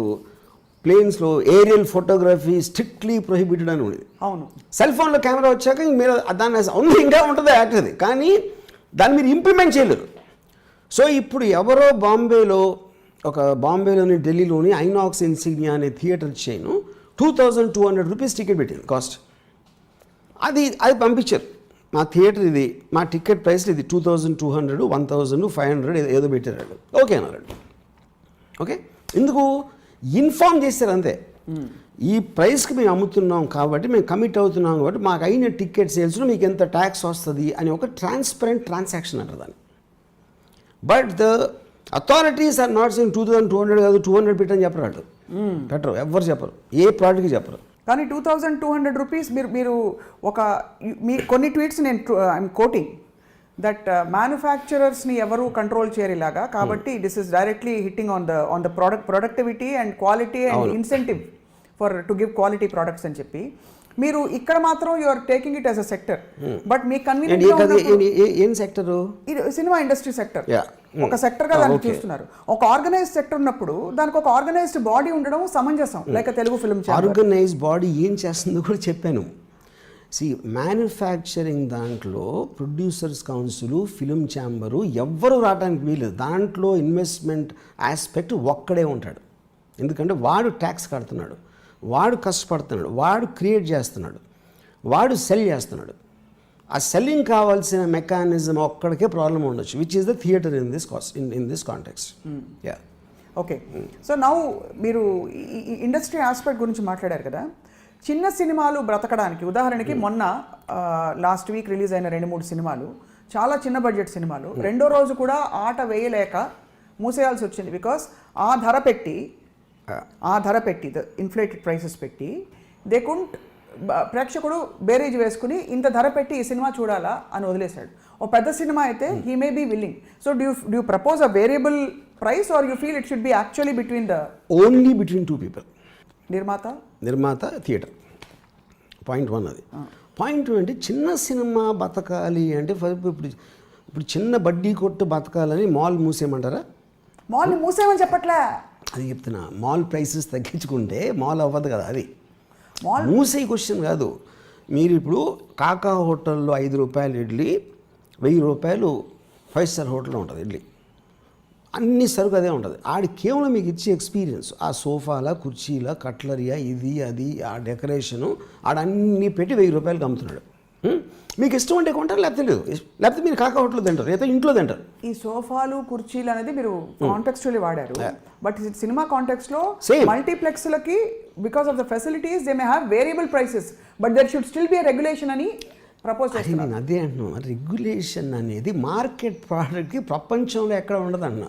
ప్లేన్స్లో ఏరియల్ ఫోటోగ్రఫీ స్ట్రిక్ట్లీ ప్రొహిబిటెడ్ అని ఉండేది. అవును, సెల్ ఫోన్లో కెమెరా వచ్చాక మీరు దాన్ని ఉంది ఇంకా ఉంటుంది యాక్ట్ అది, కానీ దాన్ని మీరు ఇంప్లిమెంట్ చేయలేరు. సో ఇప్పుడు ఎవరో బాంబేలోని ఢిల్లీలోని ఐనాక్స్ ఇన్సిగ్నియా అనే థియేటర్ చైన్ 2200 rupees టికెట్ పెట్టింది కాస్ట్. అది పంపించారు, మా థియేటర్ ఇది, మా టికెట్ ప్రైస్ ఇది 2200, 1500 ఏదో పెట్టారు. ఓకే అన్నారు. ఓకే, ఎందుకు ఇన్ఫార్మ్ చేశారు అంతే. ఈ ప్రైస్కి మేము అమ్ముతున్నాం కాబట్టి, మేము కమిట్ అవుతున్నాం కాబట్టి, మాకు అయిన టికెట్ సేల్స్లో మీకు ఎంత ట్యాక్స్ వస్తుంది అని ఒక ట్రాన్స్పరెంట్ ట్రాన్సాక్షన్ అంటారు దాన్ని. But the authorities are not saying 2200 కాదు 200 పెట్టని చెప్పరు. పెట్టరు, ఎవ్వరు చెప్పరు, ఏ ప్రోడక్ట్కి చెప్పరు. కానీ 2200 rupees మీరు మీ కొన్ని ట్వీట్స్ నేను ఐఎమ్ కోటింగ్ దట్ మ్యానుఫ్యాక్చరర్స్ని ఎవరు కంట్రోల్ చేయరు ఇలాగా, కాబట్టి this is directly hitting on the productivity and quality and incentive to give quality products అని చెప్పి మీరు ఇక్కడ మాత్రం you are taking it as a sector. But మీ ఏం సెక్టర్? ఇది సినిమా ఇండస్ట్రీ సెక్టర్ ఒక సెక్టర్ గా దాన్ని చూస్తున్నారు. ఒక ఆర్గనైజ్డ్ సెక్టర్ ఉన్నప్పుడు దానికి ఒక ఆర్గనైజ్డ్ బాడీ ఉండడం సమంజసం. Like Telugu film organised body ఏం చేస్తుందో కూడా చెప్పాను. మ్యానుఫ్యాక్చరింగ్ దాంట్లో ప్రొడ్యూసర్స్ కౌన్సిల్, ఫిలిం ఛాంబరు ఎవ్వరూ రావడానికి వీలేదు. దాంట్లో ఇన్వెస్ట్మెంట్ ఆస్పెక్ట్ ఒక్కడే ఉంటాడు. ఎందుకంటే వాడు ట్యాక్స్ కడుతున్నాడు, వాడు కష్టపడుతున్నాడు, వాడు క్రియేట్ చేస్తున్నాడు, వాడు సెల్ చేస్తున్నాడు. ఆ సెల్లింగ్ కావాల్సిన మెకానిజం ఒక్కడికే ప్రాబ్లం ఉండొచ్చు, which is the theatre in this context. Yeah, okay. So now మీరు ఇండస్ట్రీ ఆస్పెక్ట్ గురించి మాట్లాడారు కదా. చిన్న సినిమాలు బ్రతకడానికి ఉదాహరణకి మొన్న లాస్ట్ వీక్ రిలీజ్ అయిన 2-3 సినిమాలు చాలా చిన్న బడ్జెట్ సినిమాలు రెండో రోజు కూడా ఆట వేయలేక మూసేయాల్సి వచ్చింది. బికాస్ ఆ ధర పెట్టి ద ఇన్ఫ్లేటెడ్ ప్రైసెస్ పెట్టి దే కుంట్, ప్రేక్షకుడు బేరీజ్ వేసుకుని ఇంత ధర పెట్టి ఈ సినిమా చూడాలా అని వదిలేశాడు. ఓ పెద్ద సినిమా అయితే he may be willing. So do propose a variable price or you feel it should be actually only between 2 people? నిర్మాత థియేటర్. పాయింట్ 1 అది. పాయింట్ 2 అంటే చిన్న సినిమా బతకాలి అంటే ఇప్పుడు చిన్న బడ్డీ కొట్టు బతకాలని మాల్ మూసేయమంటారా? మాల్ మూసేయమని చెప్పట్లే, అది చెప్తున్నా. మాల్ ప్రైసెస్ తగ్గించుకుంటే మాల్ అవ్వదు కదా. అది మూసే క్వశ్చన్ కాదు. మీరు ఇప్పుడు కాకా హోటల్లో 5 రూపాయలు ఇడ్లీ, 1000 రూపాయలు 5 star హోటల్లో ఉంటుంది ఇడ్లీ. అన్ని సరుకు అదే ఉంటుంది. ఆడి కేవలం మీకు ఇచ్చే ఎక్స్పీరియన్స్, ఆ సోఫాల, కుర్చీల, కట్లరియా, ఇది అది, ఆ డెకరేషను, ఆడన్నీ పెట్టి 1000 రూపాయలకి అమ్ముతున్నాడు. మీకు ఇష్టం అంటే కొంటారు, లేకపోతే లేదు. లేకపోతే మీరు కాకా హోటల్లో తింటారు, లేదా ఇంట్లో తింటారు. ఈ సోఫాలు, కుర్చీలు అనేది మీరు కాంటెక్స్చువల్లీ వాడారు. బట్ సినిమా కాంటెక్స్ట్లో మల్టీప్లెక్స్లకి because of the facilities they may have variable prices, but there should still be regulation అని ప్రపోజ్ చేస్తున్నారు. నేను అదే అంటున్నాను, రెగ్యులేషన్ అనేది మార్కెట్ ప్రోడక్ట్కి ప్రపంచంలో ఎక్కడ ఉండదు అన్న.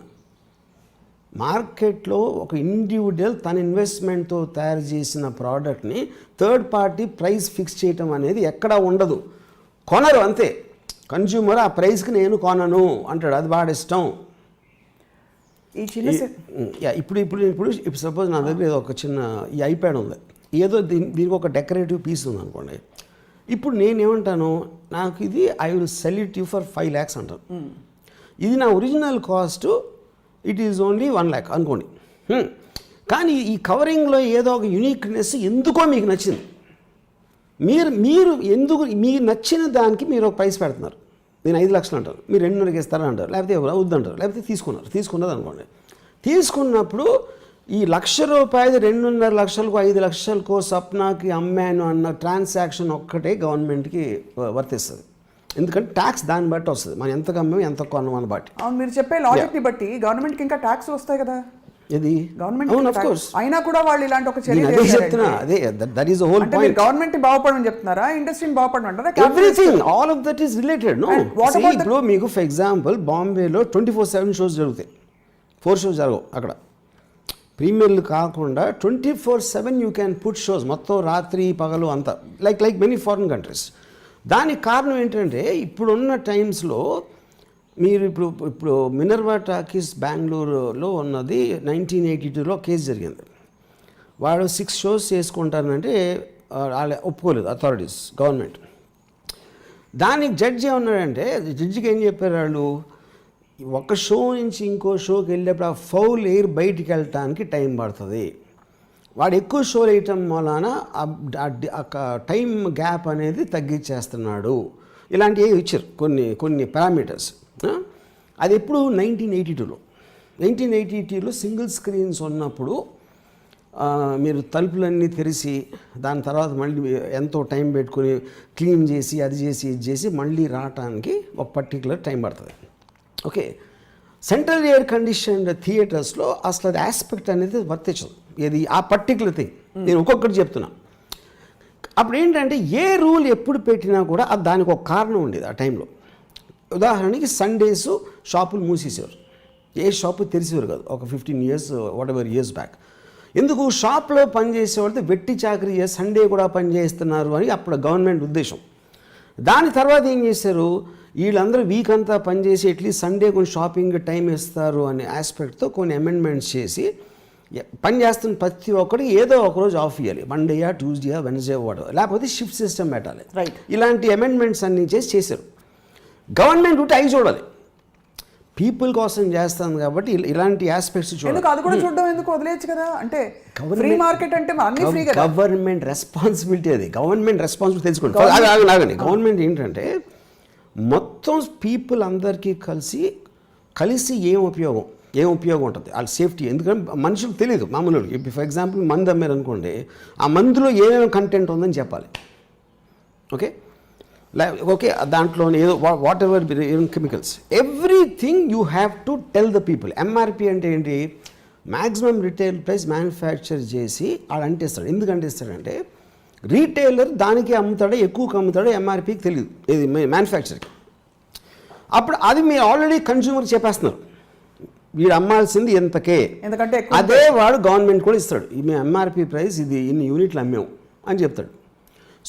మార్కెట్లో ఒక ఇండివిజువల్ తన ఇన్వెస్ట్మెంట్తో తయారు చేసిన ప్రోడక్ట్ని థర్డ్ పార్టీ ప్రైస్ ఫిక్స్ చేయటం అనేది ఎక్కడా ఉండదు. కొనరు అంతే. కన్జ్యూమర్ ఆ ప్రైస్కి నేను కొనను అంటాడు, అది వాడి ఇష్టం. ఈ చిన్న ఇప్పుడు సపోజ్ నా దగ్గర ఏదో ఒక చిన్న ఈ ఐప్యాడ్ ఉంది, ఏదో దీనికి ఒక డెకరేటివ్ పీస్ ఉంది అనుకోండి. ఇప్పుడు నేనేమంటాను, నాకు ఇది I will sell it you for 5 lakhs అంటాను. ఇది నా original cost it is only 1 lakh అనుకోండి. కానీ ఈ కవరింగ్లో ఏదో ఒక యునిక్నెస్ ఎందుకో మీకు నచ్చింది. మీరు ఎందుకు మీకు నచ్చిన దానికి మీరు ఒక ప్రైస్ పెడుతున్నారు. నేను 5 లక్షలు అంటారు, మీరు 2.5 ఇస్తారని అంటారు, లేకపోతే వద్దంటారు, లేకపోతే తీసుకున్నది అనుకోండి. తీసుకున్నప్పుడు ఈ ₹1,00,000 2.5 లక్షలకు 5 లక్షలకు స్వప్నాకి అమ్మాను అన్న ట్రాన్సాక్షన్ ఒక్కటే గవర్నమెంట్కి వర్తిస్తుంది. ఎందుకంటే ట్యాక్స్ దాన్ని బట్టి వస్తుంది, మనం ఎంత కమ్మాము ఎంత కొన్నామని బట్టి. అవును, మీరు చెప్పే లాజిక్ని బట్టి గవర్నమెంట్కి ఇంకా ట్యాక్స్ వస్తాయి కదా. ఇది గవర్నమెంట్ అయినా కూడా వాళ్ళు ఇలాంటి ఒక చర్య చెప్తున్నా. అదే that is the whole point. Government బాగుపడమని చెప్తున్నారా, ఇండస్ట్రీని బాగుపడమంటారా? Everything all of that is related. No ఇప్పుడు మీకు ఫర్ ఎగ్జాంపుల్ బాంబేలో 24/7 షోస్ జరుగుతాయి. 4 షోస్ జరగవు అక్కడ. ప్రీమియర్లు కాకుండా 24/7 యూ క్యాన్ పుట్ షోస్, మొత్తం రాత్రి పగలు అంతా, లైక్ మెనీ ఫారిన్ కంట్రీస్. దానికి కారణం ఏంటంటే ఇప్పుడున్న టైమ్స్లో మీరు ఇప్పుడు మినర్వా టాకీస్ బెంగళూరులో ఉన్నది 1982లో కేసు జరిగింది. వాడు 6 షోస్ చేసుకుంటానంటే వాళ్ళు ఒప్పుకోలేదు అథారిటీస్, గవర్నమెంట్. దానికి జడ్జి ఏమన్నాడంటే, జడ్జికి ఏం చెప్పారు వాళ్ళు, ఒక షో నుంచి ఇంకో షోకి వెళ్ళేప్పుడు ఆ ఫౌల్ ఎయిర్ బయటికి వెళ్ళటానికి టైం పడుతుంది. వాడు ఎక్కువ షోలు వేయటం వలన టైం గ్యాప్ అనేది తగ్గించేస్తున్నాడు. ఇలాంటివి ఇచ్చారు కొన్ని పారామీటర్స్. అది ఎప్పుడు 1982లో సింగిల్ స్క్రీన్స్ ఉన్నప్పుడు మీరు తలుపులన్నీ తెరిచి దాని తర్వాత మళ్ళీ ఎంతో టైం పెట్టుకుని క్లీన్ చేసి అది చేసి ఇది చేసి మళ్ళీ రావటానికి ఒక పర్టికులర్ టైం పడుతుంది. ఓకే, సెంట్రల్ ఎయిర్ కండిషన్డ్ థియేటర్స్లో అసలు అది ఆస్పెక్ట్ అనేది వర్తించదు. ఇది ఆ పర్టికులర్ థింగ్ నేను ఒక్కొక్కటి చెప్తున్నా. అప్పుడు ఏంటంటే ఏ రూల్ ఎప్పుడు పెట్టినా కూడా దానికి ఒక కారణం ఉండేది ఆ టైంలో. ఉదాహరణకి సండేస్ షాపులు మూసేసేవారు, ఏ షాపు తెరిసేవారు కాదు ఒక 15 years whatever years బ్యాక్. ఎందుకు షాప్లో పనిచేసేవాళ్ళతో వెట్టి చాకరీ చేసి సండే కూడా పనిచేస్తున్నారు అని అప్పుడు గవర్నమెంట్ ఉద్దేశం. దాని తర్వాత ఏం చేశారు, వీళ్ళందరూ వీక్ అంతా పనిచేసి అట్లీస్ట్ సండే కొన్ని షాపింగ్ టైం ఇస్తారు అనే ఆస్పెక్ట్తో కొన్ని అమెండ్మెంట్స్ చేసి పని చేస్తున్న ప్రతి ఒక్కరికి ఏదో ఒకరోజు ఆఫ్ ఇవ్వాలి, మండేయా ట్యూస్డేయా వెన్స్డే వాడు, లేకపోతే షిఫ్ట్ సిస్టమ్ పెట్టాలి. రైట్, ఇలాంటి అమెండ్మెంట్స్ అన్నీ చేశారు. గవర్నమెంట్ ఉంటే అవి చూడాలి, పీపుల్ కోసం చేస్తాను కాబట్టి ఇలాంటి ఆస్పెక్ట్స్ చూడాలి. అది కూడా చూడడం ఎందుకు, వదిలేయచ్చు కదా. అంటే ఫ్రీ మార్కెట్ అంటే అన్ని ఫ్రీ కదా. గవర్నమెంట్ రెస్పాన్సిబిలిటీ అది, గవర్నమెంట్ రెస్పాన్సిబిలిటీ తెలుసుకోండి. ఆగండి, గవర్నమెంట్ ఏంటంటే మొత్తం పీపుల్ అందరికీ కలిసి ఏం ఉపయోగం ఉంటుంది వాళ్ళ సేఫ్టీ. ఎందుకంటే మనుషులకు తెలియదు మామూలు. ఇప్పుడు ఫర్ ఎగ్జాంపుల్ మందు అమ్మారు అనుకోండి, ఆ మందులో ఏమేమి కంటెంట్ ఉందని చెప్పాలి. ఓకే దాంట్లో ఏదో what ever chemicals everything you have to tell the people. MRP అంటే ఏంటి, మ్యాక్సిమం రిటైల్ ప్రైస్ మ్యానుఫ్యాక్చర్ చేసి ఆడు అంటిస్తాడు. ఎందుకు అంటిస్తాడంటే రీటైలర్ దానికి అమ్ముతాడో ఎక్కువకి అమ్ముతాడో ఎంఆర్పికి తెలియదు, ఇది మ్యానుఫ్యాక్చర్కి. అప్పుడు అది మీరు ఆల్రెడీ కన్జ్యూమర్ చెప్పేస్తున్నారు, వీడు అమ్మాల్సింది ఎంతకే, ఎందుకంటే అదే వాడు గవర్నమెంట్ కూడా ఇస్తాడు, మేము ఎంఆర్పి ప్రైస్ ఇది ఇన్ని యూనిట్లు అమ్మాము అని చెప్తాడు.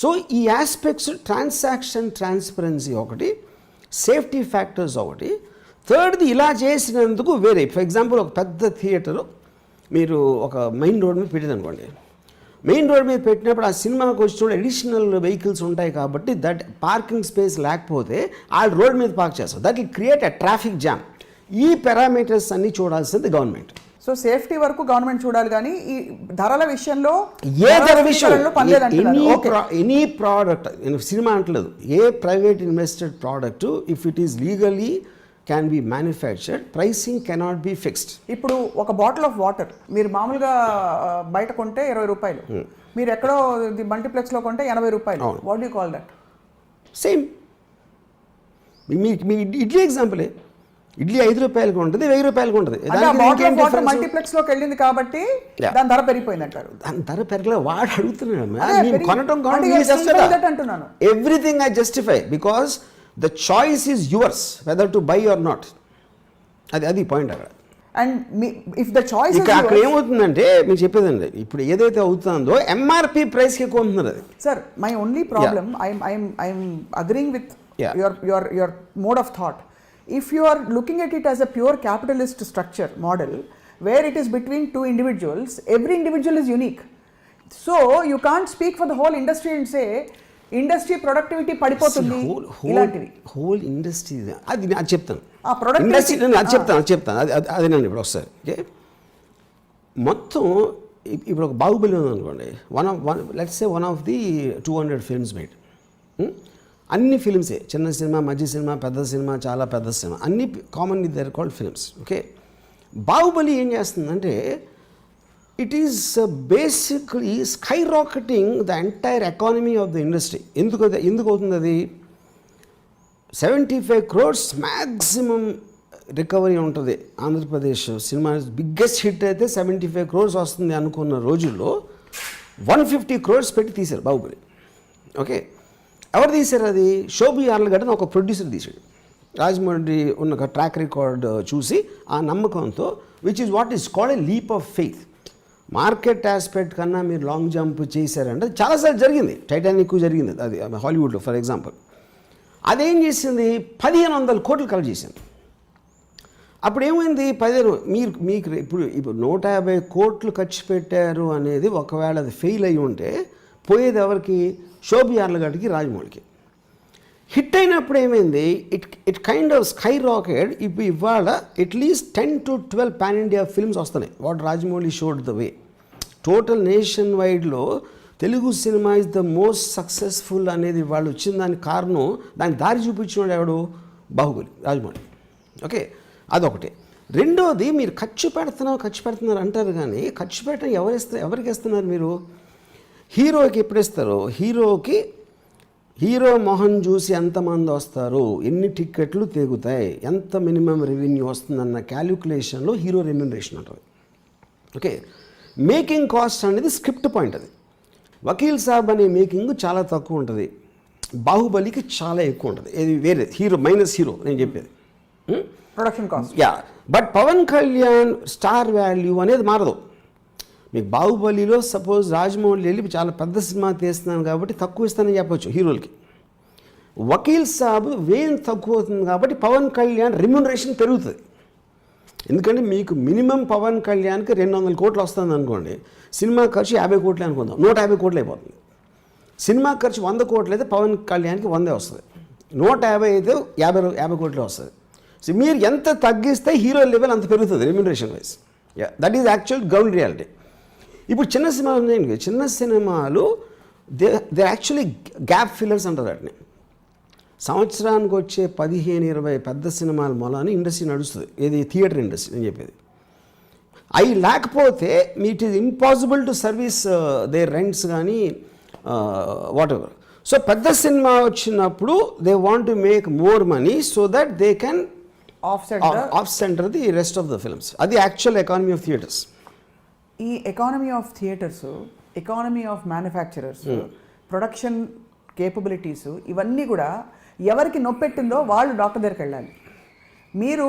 సో ఈ ఆస్పెక్ట్స్ ట్రాన్సాక్షన్ ట్రాన్స్పరెన్సీ ఒకటి, సేఫ్టీ ఫ్యాక్టర్స్ ఒకటి, థర్డ్ది ఇలా చేసినందుకు వేరే. ఫర్ ఎగ్జాంపుల్ ఒక పెద్ద థియేటరు మీరు ఒక మెయిన్ రోడ్ మీద పెట్టింది అనుకోండి, మెయిన్ రోడ్ మీద పెట్టినప్పుడు ఆ సినిమాకి వచ్చిన అడిషనల్ వెహికల్స్ ఉంటాయి కాబట్టి దట్ పార్కింగ్ స్పేస్ లేకపోతే ఆ రోడ్ మీద పార్క్ చేస్తారు, that will create a traffic jam. ఈ పారామీటర్స్ అన్నీ చూడాల్సింది గవర్నమెంట్. సో సేఫ్టీ వరకు గవర్నమెంట్ చూడాలి, కానీ ఈ ధరల విషయంలో ఎనీ ప్రోడక్ట్, సినిమా అంటలేదు, a private invested product if it is legally can be manufactured, pricing cannot be fixed. ఇప్పుడు ఒక బాటిల్ ఆఫ్ వాటర్ మీరు మామూలుగా బయట కొంటే 20 రూపాయలు, మీరు ఎక్కడో మల్టీప్లెక్స్లో కొంటే 80 రూపాయలు. What do call that? Same. మీ ఇడ్లీ ఎగ్జాంపులే, ఇడ్లీ 5 రూపాయలకు ఉంటుంది, 1000 రూపాయలకు ఉంటుంది. మల్టీప్లెక్స్ లోకి వెళ్ళింది కాబట్టి దాని ధర పెరిగిపోయింది అంటారు. దాని ధర పెరగలే, వాడు అడుగుతున్నాడు అంటున్నాను. Everything I justify because the choice is yours whether to buy or not. అది పాయింట్ అక్కడ. అండ్ ఇఫ్ ద చాయిస్ ఇక్కడ అక్కడ ఏమవుతుందంటే మీకు చెప్పేదండి, ఇప్పుడు ఏదైతే అవుతుందో ఎంఆర్పి ప్రైస్కి ఎక్కువ ఉంటున్నారు అది. Sir my only problem I'm agreeing with your mode of thought. If you are looking at it as a pure capitalist structure model where it is between two individuals, every individual is unique. So you can't speak for the whole industry and say industry productivity పడిపోతుంది ఇలాంటివి. Whole industry అది నేను చెప్తాను, ఆ productivity industry నేను చెప్తాను అది నేను ఇప్పుడు ఒకసారి ఓకే. మొత్తం ఇప్పుడు ఒక బాహుబలి ఉందనుకోండి, let's say one of the 200 films made. అన్ని ఫిల్మ్సే, చిన్న సినిమా, మధ్య సినిమా, పెద్ద సినిమా, చాలా పెద్ద సినిమా, అన్ని common they are called films. Okay, Baahubali ఏం చేస్తుందంటే it is basically skyrocketing the entire economy of the industry. ఎందుకు అవుతుంది అది? 75 crores మ్యాక్సిమం రికవరీ ఉంటుంది ఆంధ్రప్రదేశ్ సినిమా. బిగ్గెస్ట్ హిట్ అయితే 75 crores వస్తుంది అనుకున్న రోజుల్లో 150 crores పెట్టి తీశారు బాహుబలి. ఓకే, ఎవరు తీశారు అది? శోభి యార్లగడ్డ ఒక ప్రొడ్యూసర్ తీశాడు. రాజమౌళి ఉన్న ట్రాక్ రికార్డ్ చూసి ఆ నమ్మకంతో, which is what is called a leap of faith. Market aspect కన్నా మీరు లాంగ్ జంప్ చేశారంటే చాలాసార్లు జరిగింది. టైటానిక్ జరిగింది అది హాలీవుడ్లో ఫర్ ఎగ్జాంపుల్. అదేం చేసింది? 1500 కోట్లు కలెక్ట్ చేసింది. అప్పుడు ఏమైంది? మీకు ఇప్పుడు 150 కోట్లు ఖర్చు పెట్టారు అనేది ఒకవేళ అది ఫెయిల్ అయ్యి ఉంటే పోయేది ఎవరికి? శోభి యార్లగడ్డకి, రాజమౌళికి. హిట్ అయినప్పుడు ఏమైంది? It kind of sky rocket. ఇప్పుడు ఇవాళ at least 10 to 12 pan India films వస్తున్నాయి. What Rajamouli showed the way. Total nation వైడ్లో Telugu cinema is the most successful అనేది వాళ్ళు వచ్చిన దానికి కారణం, దానికి దారి చూపించిన ఎవడు? బాహుబలి, రాజమౌళి. ఓకే, అదొకటి. రెండోది, మీరు ఖర్చు పెడుతున్నారు అంటారు, కానీ ఖర్చు పెట్టడం ఎవరికి ఇస్తున్నారు మీరు? హీరోకి ఎప్పుడు ఇస్తారు? హీరో మొహం చూసి ఎంతమంది వస్తారు, ఎన్ని టిక్కెట్లు తెగుతాయి, ఎంత మినిమం రెవెన్యూ వస్తుందన్న క్యాలిక్యులేషన్లో హీరో రెమ్యునరేషన్ ఉంటుంది. ఓకే, మేకింగ్ కాస్ట్ అనేది స్క్రిప్ట్ పాయింట్. అది వకీల్ సాబ్ అనే మేకింగ్ చాలా తక్కువ ఉంటుంది, బాహుబలికి చాలా ఎక్కువ ఉంటుంది. ఇది వేరే హీరో మైనస్ హీరో నేను చెప్పేది production cost. Yeah, but Pawan Kalyan star value అనేది మారదు. మీకు బాహుబలిలో సపోజ్ రాజమౌళి వెళ్ళి చాలా పెద్ద సినిమా తీస్తున్నాను కాబట్టి తక్కువ ఇస్తానని చెప్పొచ్చు హీరోలకి. వకీల్ సాబ్ వేయం తక్కువ అవుతుంది కాబట్టి పవన్ కళ్యాణ్ రెమ్యునరేషన్ పెరుగుతుంది. ఎందుకంటే మీకు మినిమం పవన్ కళ్యాణ్కి 200 కోట్లు వస్తుంది అనుకోండి, సినిమా ఖర్చు 50 కోట్లు అనుకుందాం, 150 కోట్లు అయిపోతుంది. సినిమా ఖర్చు 100 కోట్లు అయితే పవన్ కళ్యాణ్కి 100 వస్తుంది, 150 అయితే 50 కోట్లు వస్తుంది. సో మీరు ఎంత తగ్గిస్తే హీరో లెవెల్ అంత పెరుగుతుంది remuneration wise. That is actual ground reality. ఇప్పుడు చిన్న సినిమాలు ఉన్నాయండి, చిన్న సినిమాలు దే యాక్చువల్లీ గ్యాప్ ఫిల్లర్స్ అంటారు వాటిని. సంవత్సరానికి వచ్చే 15-20 పెద్ద సినిమాల మూలాన్ని ఇండస్ట్రీ నడుస్తుంది. ఏది? థియేటర్ ఇండస్ట్రీ నేను చెప్పేది. అవి లేకపోతే it is impossible to service they rents కానీ వాట్ ఎవర్. సో పెద్ద సినిమా వచ్చినప్పుడు they want to make more money so that they can of centre the rest of the films. అది యాక్చువల్ ఎకానమీ ఆఫ్ థియేటర్స్. ఈ economy of theatres, economy of manufacturers, production capabilities, ఇవన్నీ కూడా ఎవరికి నొప్పెట్టిందో వాళ్ళు doctor దగ్గరికి వెళ్ళాలి. మీరు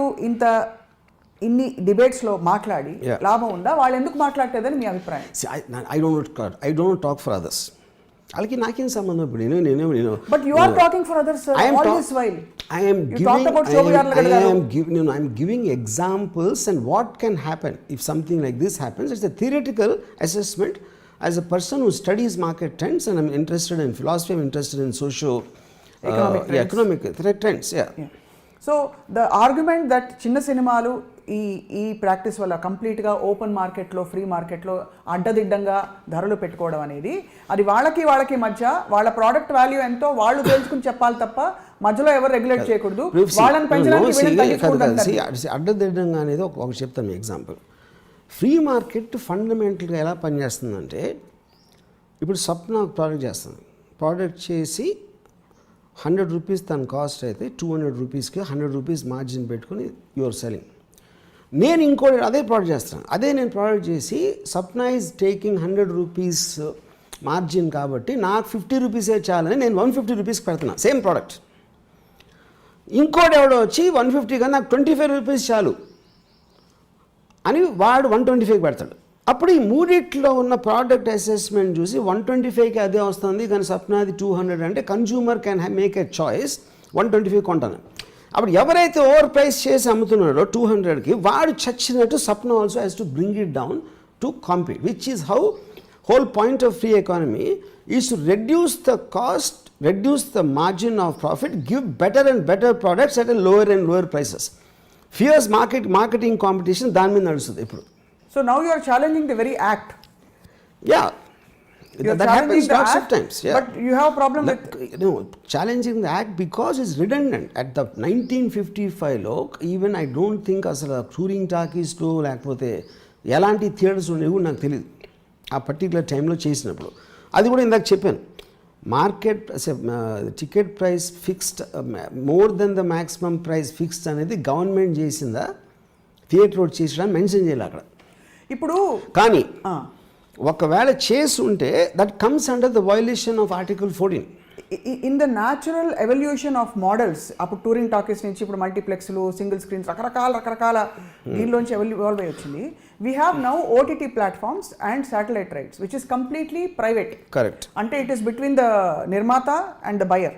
ఇన్ని డిబేట్స్లో మాట్లాడి లాభం ఉందా? వాళ్ళు ఎందుకు మాట్లాడలేదని మీ అభిప్రాయం? I don't talk for others. వాళ్ళకి నాకేం సంబంధం? ఇప్పుడు నేను but you are talking for others all this while. I am giving examples and what can happen if something like this happens. It's a theoretical assessment as a person who studies market trends, and I'm interested in philosophy, I'm interested in economic trends. Yeah. So the argument that చిన్న సినిమాలు ఈ practice వల్ల కంప్లీట్గా open మార్కెట్లో, free మార్కెట్లో అడ్డదిడ్డంగా ధరలు పెట్టుకోవడం అనేది, అది వాళ్ళకి మధ్య వాళ్ళ ప్రోడక్ట్ వాల్యూ ఎంతో వాళ్ళు తెలుసుకుని చెప్పాలి తప్ప మధ్యలో ఎవరు రెగ్యులేట్ చేయకూడదు. వాళ్ళని పెంచడానికి అడ్డదిడ్డంగా అనేది ఒకటి చెప్తాను ఎగ్జాంపుల్. ఫ్రీ మార్కెట్ ఫండమెంటల్గా ఎలా పనిచేస్తుందంటే, ఇప్పుడు స్వప్న ఒక ప్రోడక్ట్ చేస్తుంది. ప్రోడక్ట్ చేసి 100 రూపీస్ తన కాస్ట్ అయితే 200 రూపీస్కి 100 రూపీస్ మార్జిన్ పెట్టుకుని యువర్ సెల్లింగ్. నేను ఇంకోటి అదే ప్రోడక్ట్ చేస్తాను. నేను ప్రోడక్ట్ చేసి స్వప్న ఈజ్ టేకింగ్ 100 రూపీస్ మార్జిన్ కాబట్టి నాకు 50 రూపీసే చాలని నేను 150 రూపీస్కి పెడుతున్నాను సేమ్ ప్రోడక్ట్. ఇంకోటి ఎవడో వచ్చి 150 కానీ నాకు 25 రూపీస్ చాలు, అని వాడు 125 పెడతాడు. అప్పుడు ఈ మూడిట్లో ఉన్న ప్రోడక్ట్ అసెస్మెంట్ చూసి 125కి అదే వస్తుంది కానీ సప్నాది 200 అంటే consumer can make a choice 125 కొంటాను. అప్పుడు ఎవరైతే ఓవర్ ప్రైస్ చేసి అమ్ముతున్నాడో 200కి వాడు చచ్చినట్టు Sapna also has to bring it down to compete, which is how whole point of free economy is to reduce the cost, reduce the margin of profit, give better and better products at a lower and lower prices. Fierce marketing competition దాని మీద నడుస్తుంది ఇప్పుడు. So now you are challenging the very act. Yeah, that happens lots of times. Yeah. But you have a problem with no challenging the act because it's redundant. At the 1955 లో even I don't think అసలు touring టాకీస్లో లేకపోతే ఎలాంటి theatres ఉండేవి నాకు తెలియదు ఆ particular టైంలో చేసినప్పుడు. అది కూడా ఇందాక చెప్పాను, market ticket price fixed more than the maximum price fixed అనేది గవర్నమెంట్ చేసిందా థియేటర్ చేసిన మెన్షన్ చేయాలి అక్కడ. ఇప్పుడు కానీ ఒకవేళ చేసి ఉంటే that comes under the violation of article 14. In the natural evolution of models, అప్పుడు టూరింగ్ టాకీస్ నుంచి ఇప్పుడు మల్టీప్లెక్స్లు, సింగిల్ స్క్రీన్స్, రకరకాల దీనిలోంచి ఇవాల్వ్ అయ్యి వచ్చింది. We have now OTT platforms and satellite rights which is completely private. Correct. అంటే it is between the నిర్మాత and the buyer.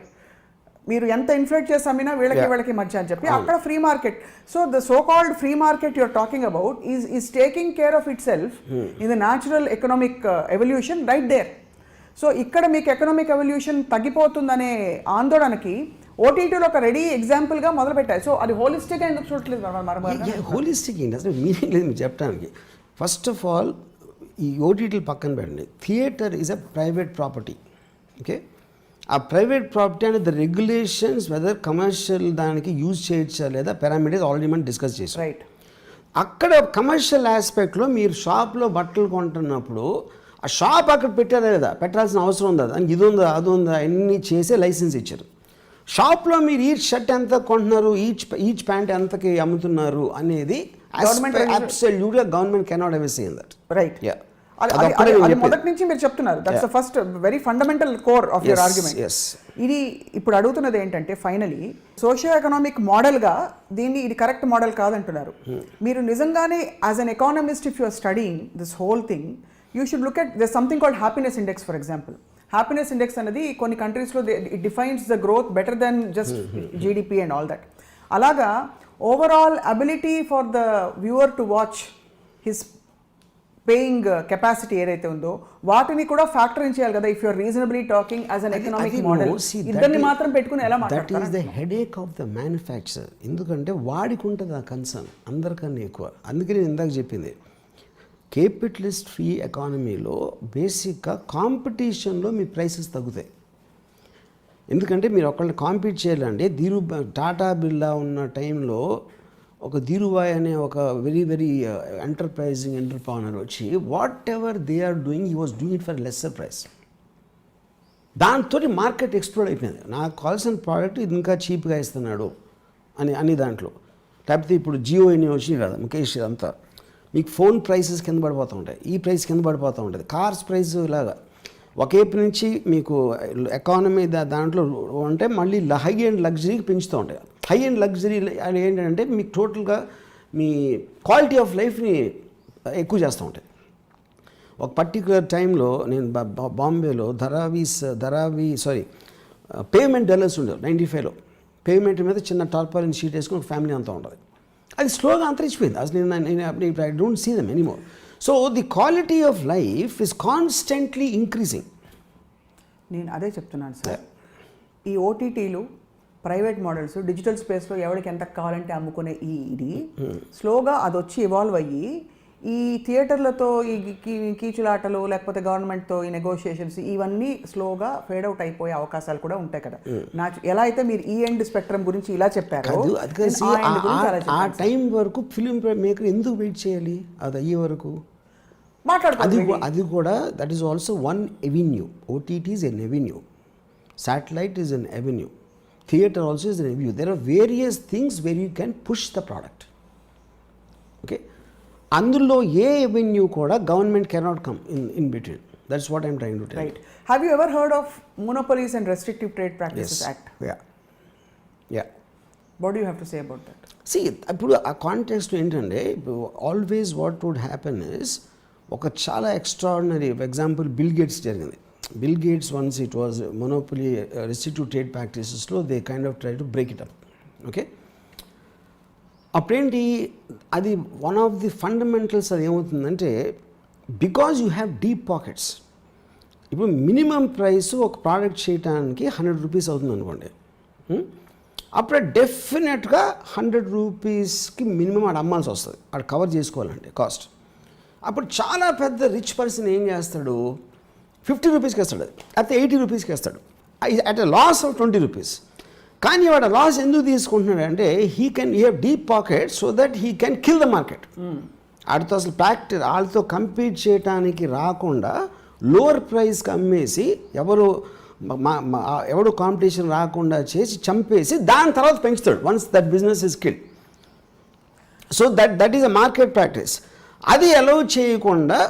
మీరు ఎంత ఇన్ఫ్లేట్ చేసి అమ్మినా వీళ్ళకి మధ్య అని చెప్పి అక్కడ free market. So the so called free market you're talking about is taking care of itself in the natural economic evolution right there. So ఇక్కడ మీకు ఎకనామిక్ ఎవల్యూషన్ తగ్గిపోతుందనే ఆందోళనకి ఓటీటీలో ఒక రెడీ ఎగ్జాంపుల్గా మొదలు పెట్టారు. సో అది హోలిస్టిక్గా ఎందుకు చూడట్లేదు? హోలిస్టిక్ ఏంటి అసలు మీనింగ్ లేదు మీరు చెప్పడానికి. ఫస్ట్ ఆఫ్ ఆల్ ఈ ఓటీటీలు పక్కన పెట్టండి, theatre is a private property. Okay, ఆ ప్రైవేట్ ప్రాపర్టీ అనేది ద రెగ్యులేషన్స్ వెదర్ కమర్షియల్ దానికి యూజ్ చేయొచ్చా లేదా పారామీటర్స్ ఆల్రెడీ మనం డిస్కస్ చేసాం. రైట్. అక్కడ కమర్షియల్ ఆస్పెక్ట్లో మీరు షాప్లో బట్టలు కొంటున్నప్పుడు ఆ షాప్ అక్కడ పెట్టారా లేదా, పెట్టాల్సిన అవసరం ఉందా, దానికి ఇది ఉందా అది ఉందా అన్నీ చేసే లైసెన్స్ ఇచ్చారు. షాప్లో మీరు ఈచ్ షర్ట్ ఎంత కొంటున్నారు, ఈచ్ ప్యాంట్ ఎంతకి అమ్ముతున్నారు అనేది అబ్సల్యూట్గా government cannot ever say in that. Right. మొదటి నుంచి మీరు చెప్తున్నారు. That's the first very fundamental core of your argument. ఇది ఇప్పుడు అడుగుతున్నది ఏంటంటే ఫైనలీ సోషియో ఎకనామిక్ మోడల్గా దీన్ని ఇది కరెక్ట్ మోడల్ కాదంటున్నారు. మీరు నిజంగానే as an economist if you are studying this whole thing you should look at there's something called happiness index, for example. Happiness index అనేది కొన్ని కంట్రీస్లో it defines the growth better than just GDP and all that. అలాగా overall ability for the viewer to watch his paying capacity ఏదైతే ఉందో వాటిని కూడా factor in చేయాలి కదా. If you're reasonably talking as an economic model, ఇద్దరిని మాత్రం పెట్టుకుని ఎలా మాట్లాడతారు? That is the headache of the manufacturer. ఎందుకంటే వాడికి ఉంటుంది ఆ కన్సర్న్ అందరికన్నా ఎక్కువ. అందుకే నేను ఇందాక చెప్పింది కేపిటలిస్ట్ ఫ్రీ ఎకానమీలో బేసిక్గా కాంపిటీషన్లో మీ ప్రైసెస్ తగ్గుతాయి. ఎందుకంటే మీరు ఒకళ్ళని కాంపీట్ చేయాలంటే టాటా బిర్లా ఉన్న టైంలో ఒక ధీరుభాయ్ అనే ఒక వెరీ వెరీ ఎంటర్ప్రైజింగ్ ఎంటర్ప్రెన్యూర్ వచ్చి whatever they are doing he was doing it for lesser price. దాంతో మార్కెట్ ఎక్స్ప్లోర్ అయిపోయింది. నాకు కావాల్సిన ప్రోడక్ట్ ఇది ఇంకా చీప్గా ఇస్తున్నాడు అని దాంట్లో. లేకపోతే ఇప్పుడు జియో అని వచ్చినాయి కదా ముఖేష్, అంతా మీకు ఫోన్ ప్రైసెస్ కింద పడిపోతూ ఉంటాయి, ఈ ప్రైస్ కింద పడిపోతూ ఉంటుంది, కార్స్ ప్రైస్ ఇలాగా ఒకేపు నుంచి మీకు ఎకానమీ దాంట్లో ఉంటే మళ్ళీ హై అండ్ లగ్జరీకి పెంచుతూ ఉంటాయి. హై అండ్ లగ్జరీ అని ఏంటంటే మీకు టోటల్గా మీ క్వాలిటీ ఆఫ్ లైఫ్ని ఎక్కువ చేస్తూ ఉంటాయి. ఒక పర్టికులర్ టైంలో నేను బాంబేలో పేమెంట్ డెలర్స్ ఉండేవి 95లో. పేమెంట్ మీద చిన్న టార్పాలిన్ షీట్ వేసుకుని ఒక ఫ్యామిలీ అంతా ఉంటుంది. అది స్లోగా అంతరించిపోయింది. అసలు నేను I don't see them anymore. So the quality of life is constantly increasing. నేను అదే చెప్తున్నాను సార్. ఈ ఓటీటీలు ప్రైవేట్ మోడల్స్ డిజిటల్ స్పేస్లో ఎవరికి ఎంత కావాలంటే అమ్ముకునే ఇది స్లోగా అది వచ్చి ఇవాల్వ్ అయ్యి ఈ థియేటర్లతో ఈ కీచులాటలు లేకపోతే గవర్నమెంట్తో ఈ నెగోషియేషన్స్ ఇవన్నీ స్లోగా ఫేడ్ అవుట్ అయిపోయే అవకాశాలు కూడా ఉంటాయి కదా. ఎలా అయితే మీరు ఈ ఎండ్ స్పెక్ట్రమ్ గురించి ఇలా చెప్పారు, ఆ టైం వరకు ఫిలిం మేకర్ ఎందుకు వెయిట్ చేయాలి? అది అయ్యే వరకు అది కూడా that is also one avenue. OTT is an avenue, satellite is an avenue, theatre also is an avenue. There are various things where you can push the product. Okay, అందులో ఏ avenue కూడా government cannot come in between. That's what I'm trying to tell. Right. Have you ever heard of monopolies and restrictive trade practices act? Ya. What you have to say about that? See ఇప్పుడు ఆ context ఏంటంటే always what would happen is ఒక చాలా extraordinary example Bill Gates జరిగింది. Bill Gates once it was monopoly restrictive trade ప్రాక్టీసెస్లో they kind of try to break it up. Okay, అప్పుడేంటి అది one of the fundamentals అది ఏమవుతుందంటే because you have deep pockets. ఇప్పుడు minimum price ఒక product చేయడానికి 100 rupees అవుతుంది అనుకోండి, అప్పుడు డెఫినెట్గా 100 రూపీస్కి మినిమం ఆడ అమ్మాల్సి వస్తుంది, ఆడ కవర్ చేసుకోవాలంటే కాస్ట్. అప్పుడు చాలా పెద్ద రిచ్ పర్సన్ ఏం చేస్తాడు, 50 రూపీస్కి వేస్తాడు, లేకపోతే 80 రూపీస్కి వేస్తాడు, at a loss of 20 rupees. కానీ వాడు లాస్ ఎందుకు తీసుకుంటున్నాడు అంటే he have deep pocket so that he can kill the market. ఆడితో అసలు వాళ్ళతో కంపీట్ చేయడానికి రాకుండా లోవర్ ప్రైస్కి అమ్మేసి ఎవడు కాంపిటీషన్ రాకుండా చేసి చంపేసి దాని తర్వాత పెంచుతాడు once that business is killed. So that is a market practice. అది అలౌ చేయకుండా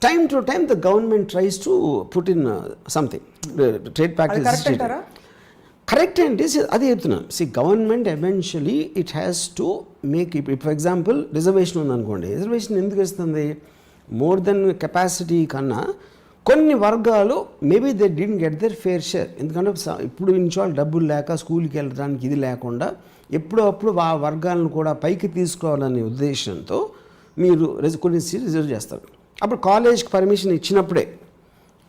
time to time the government tries to put in something trade practice. Correct అండి, అది చెప్తున్నాను. Government eventually it has to make it. For example reservation ఉందనుకోండి, reservation ఎందుకు ఇస్తుంది? More than capacity కన్నా కొన్ని వర్గాలు maybe they didn't get their fair share. ఎందుకంటే ఇప్పుడు ఇన్షాల్ డబ్బులు లేక స్కూల్కి వెళ్ళడానికి ఇది లేకుండా ఎప్పుడప్పుడు ఆ వర్గాలను కూడా పైకి తీసుకోవాలనే ఉద్దేశంతో మీరు కొన్ని సీట్ రిజర్వ్ చేస్తారు. అప్పుడు కాలేజ్కి పర్మిషన్ ఇచ్చినప్పుడే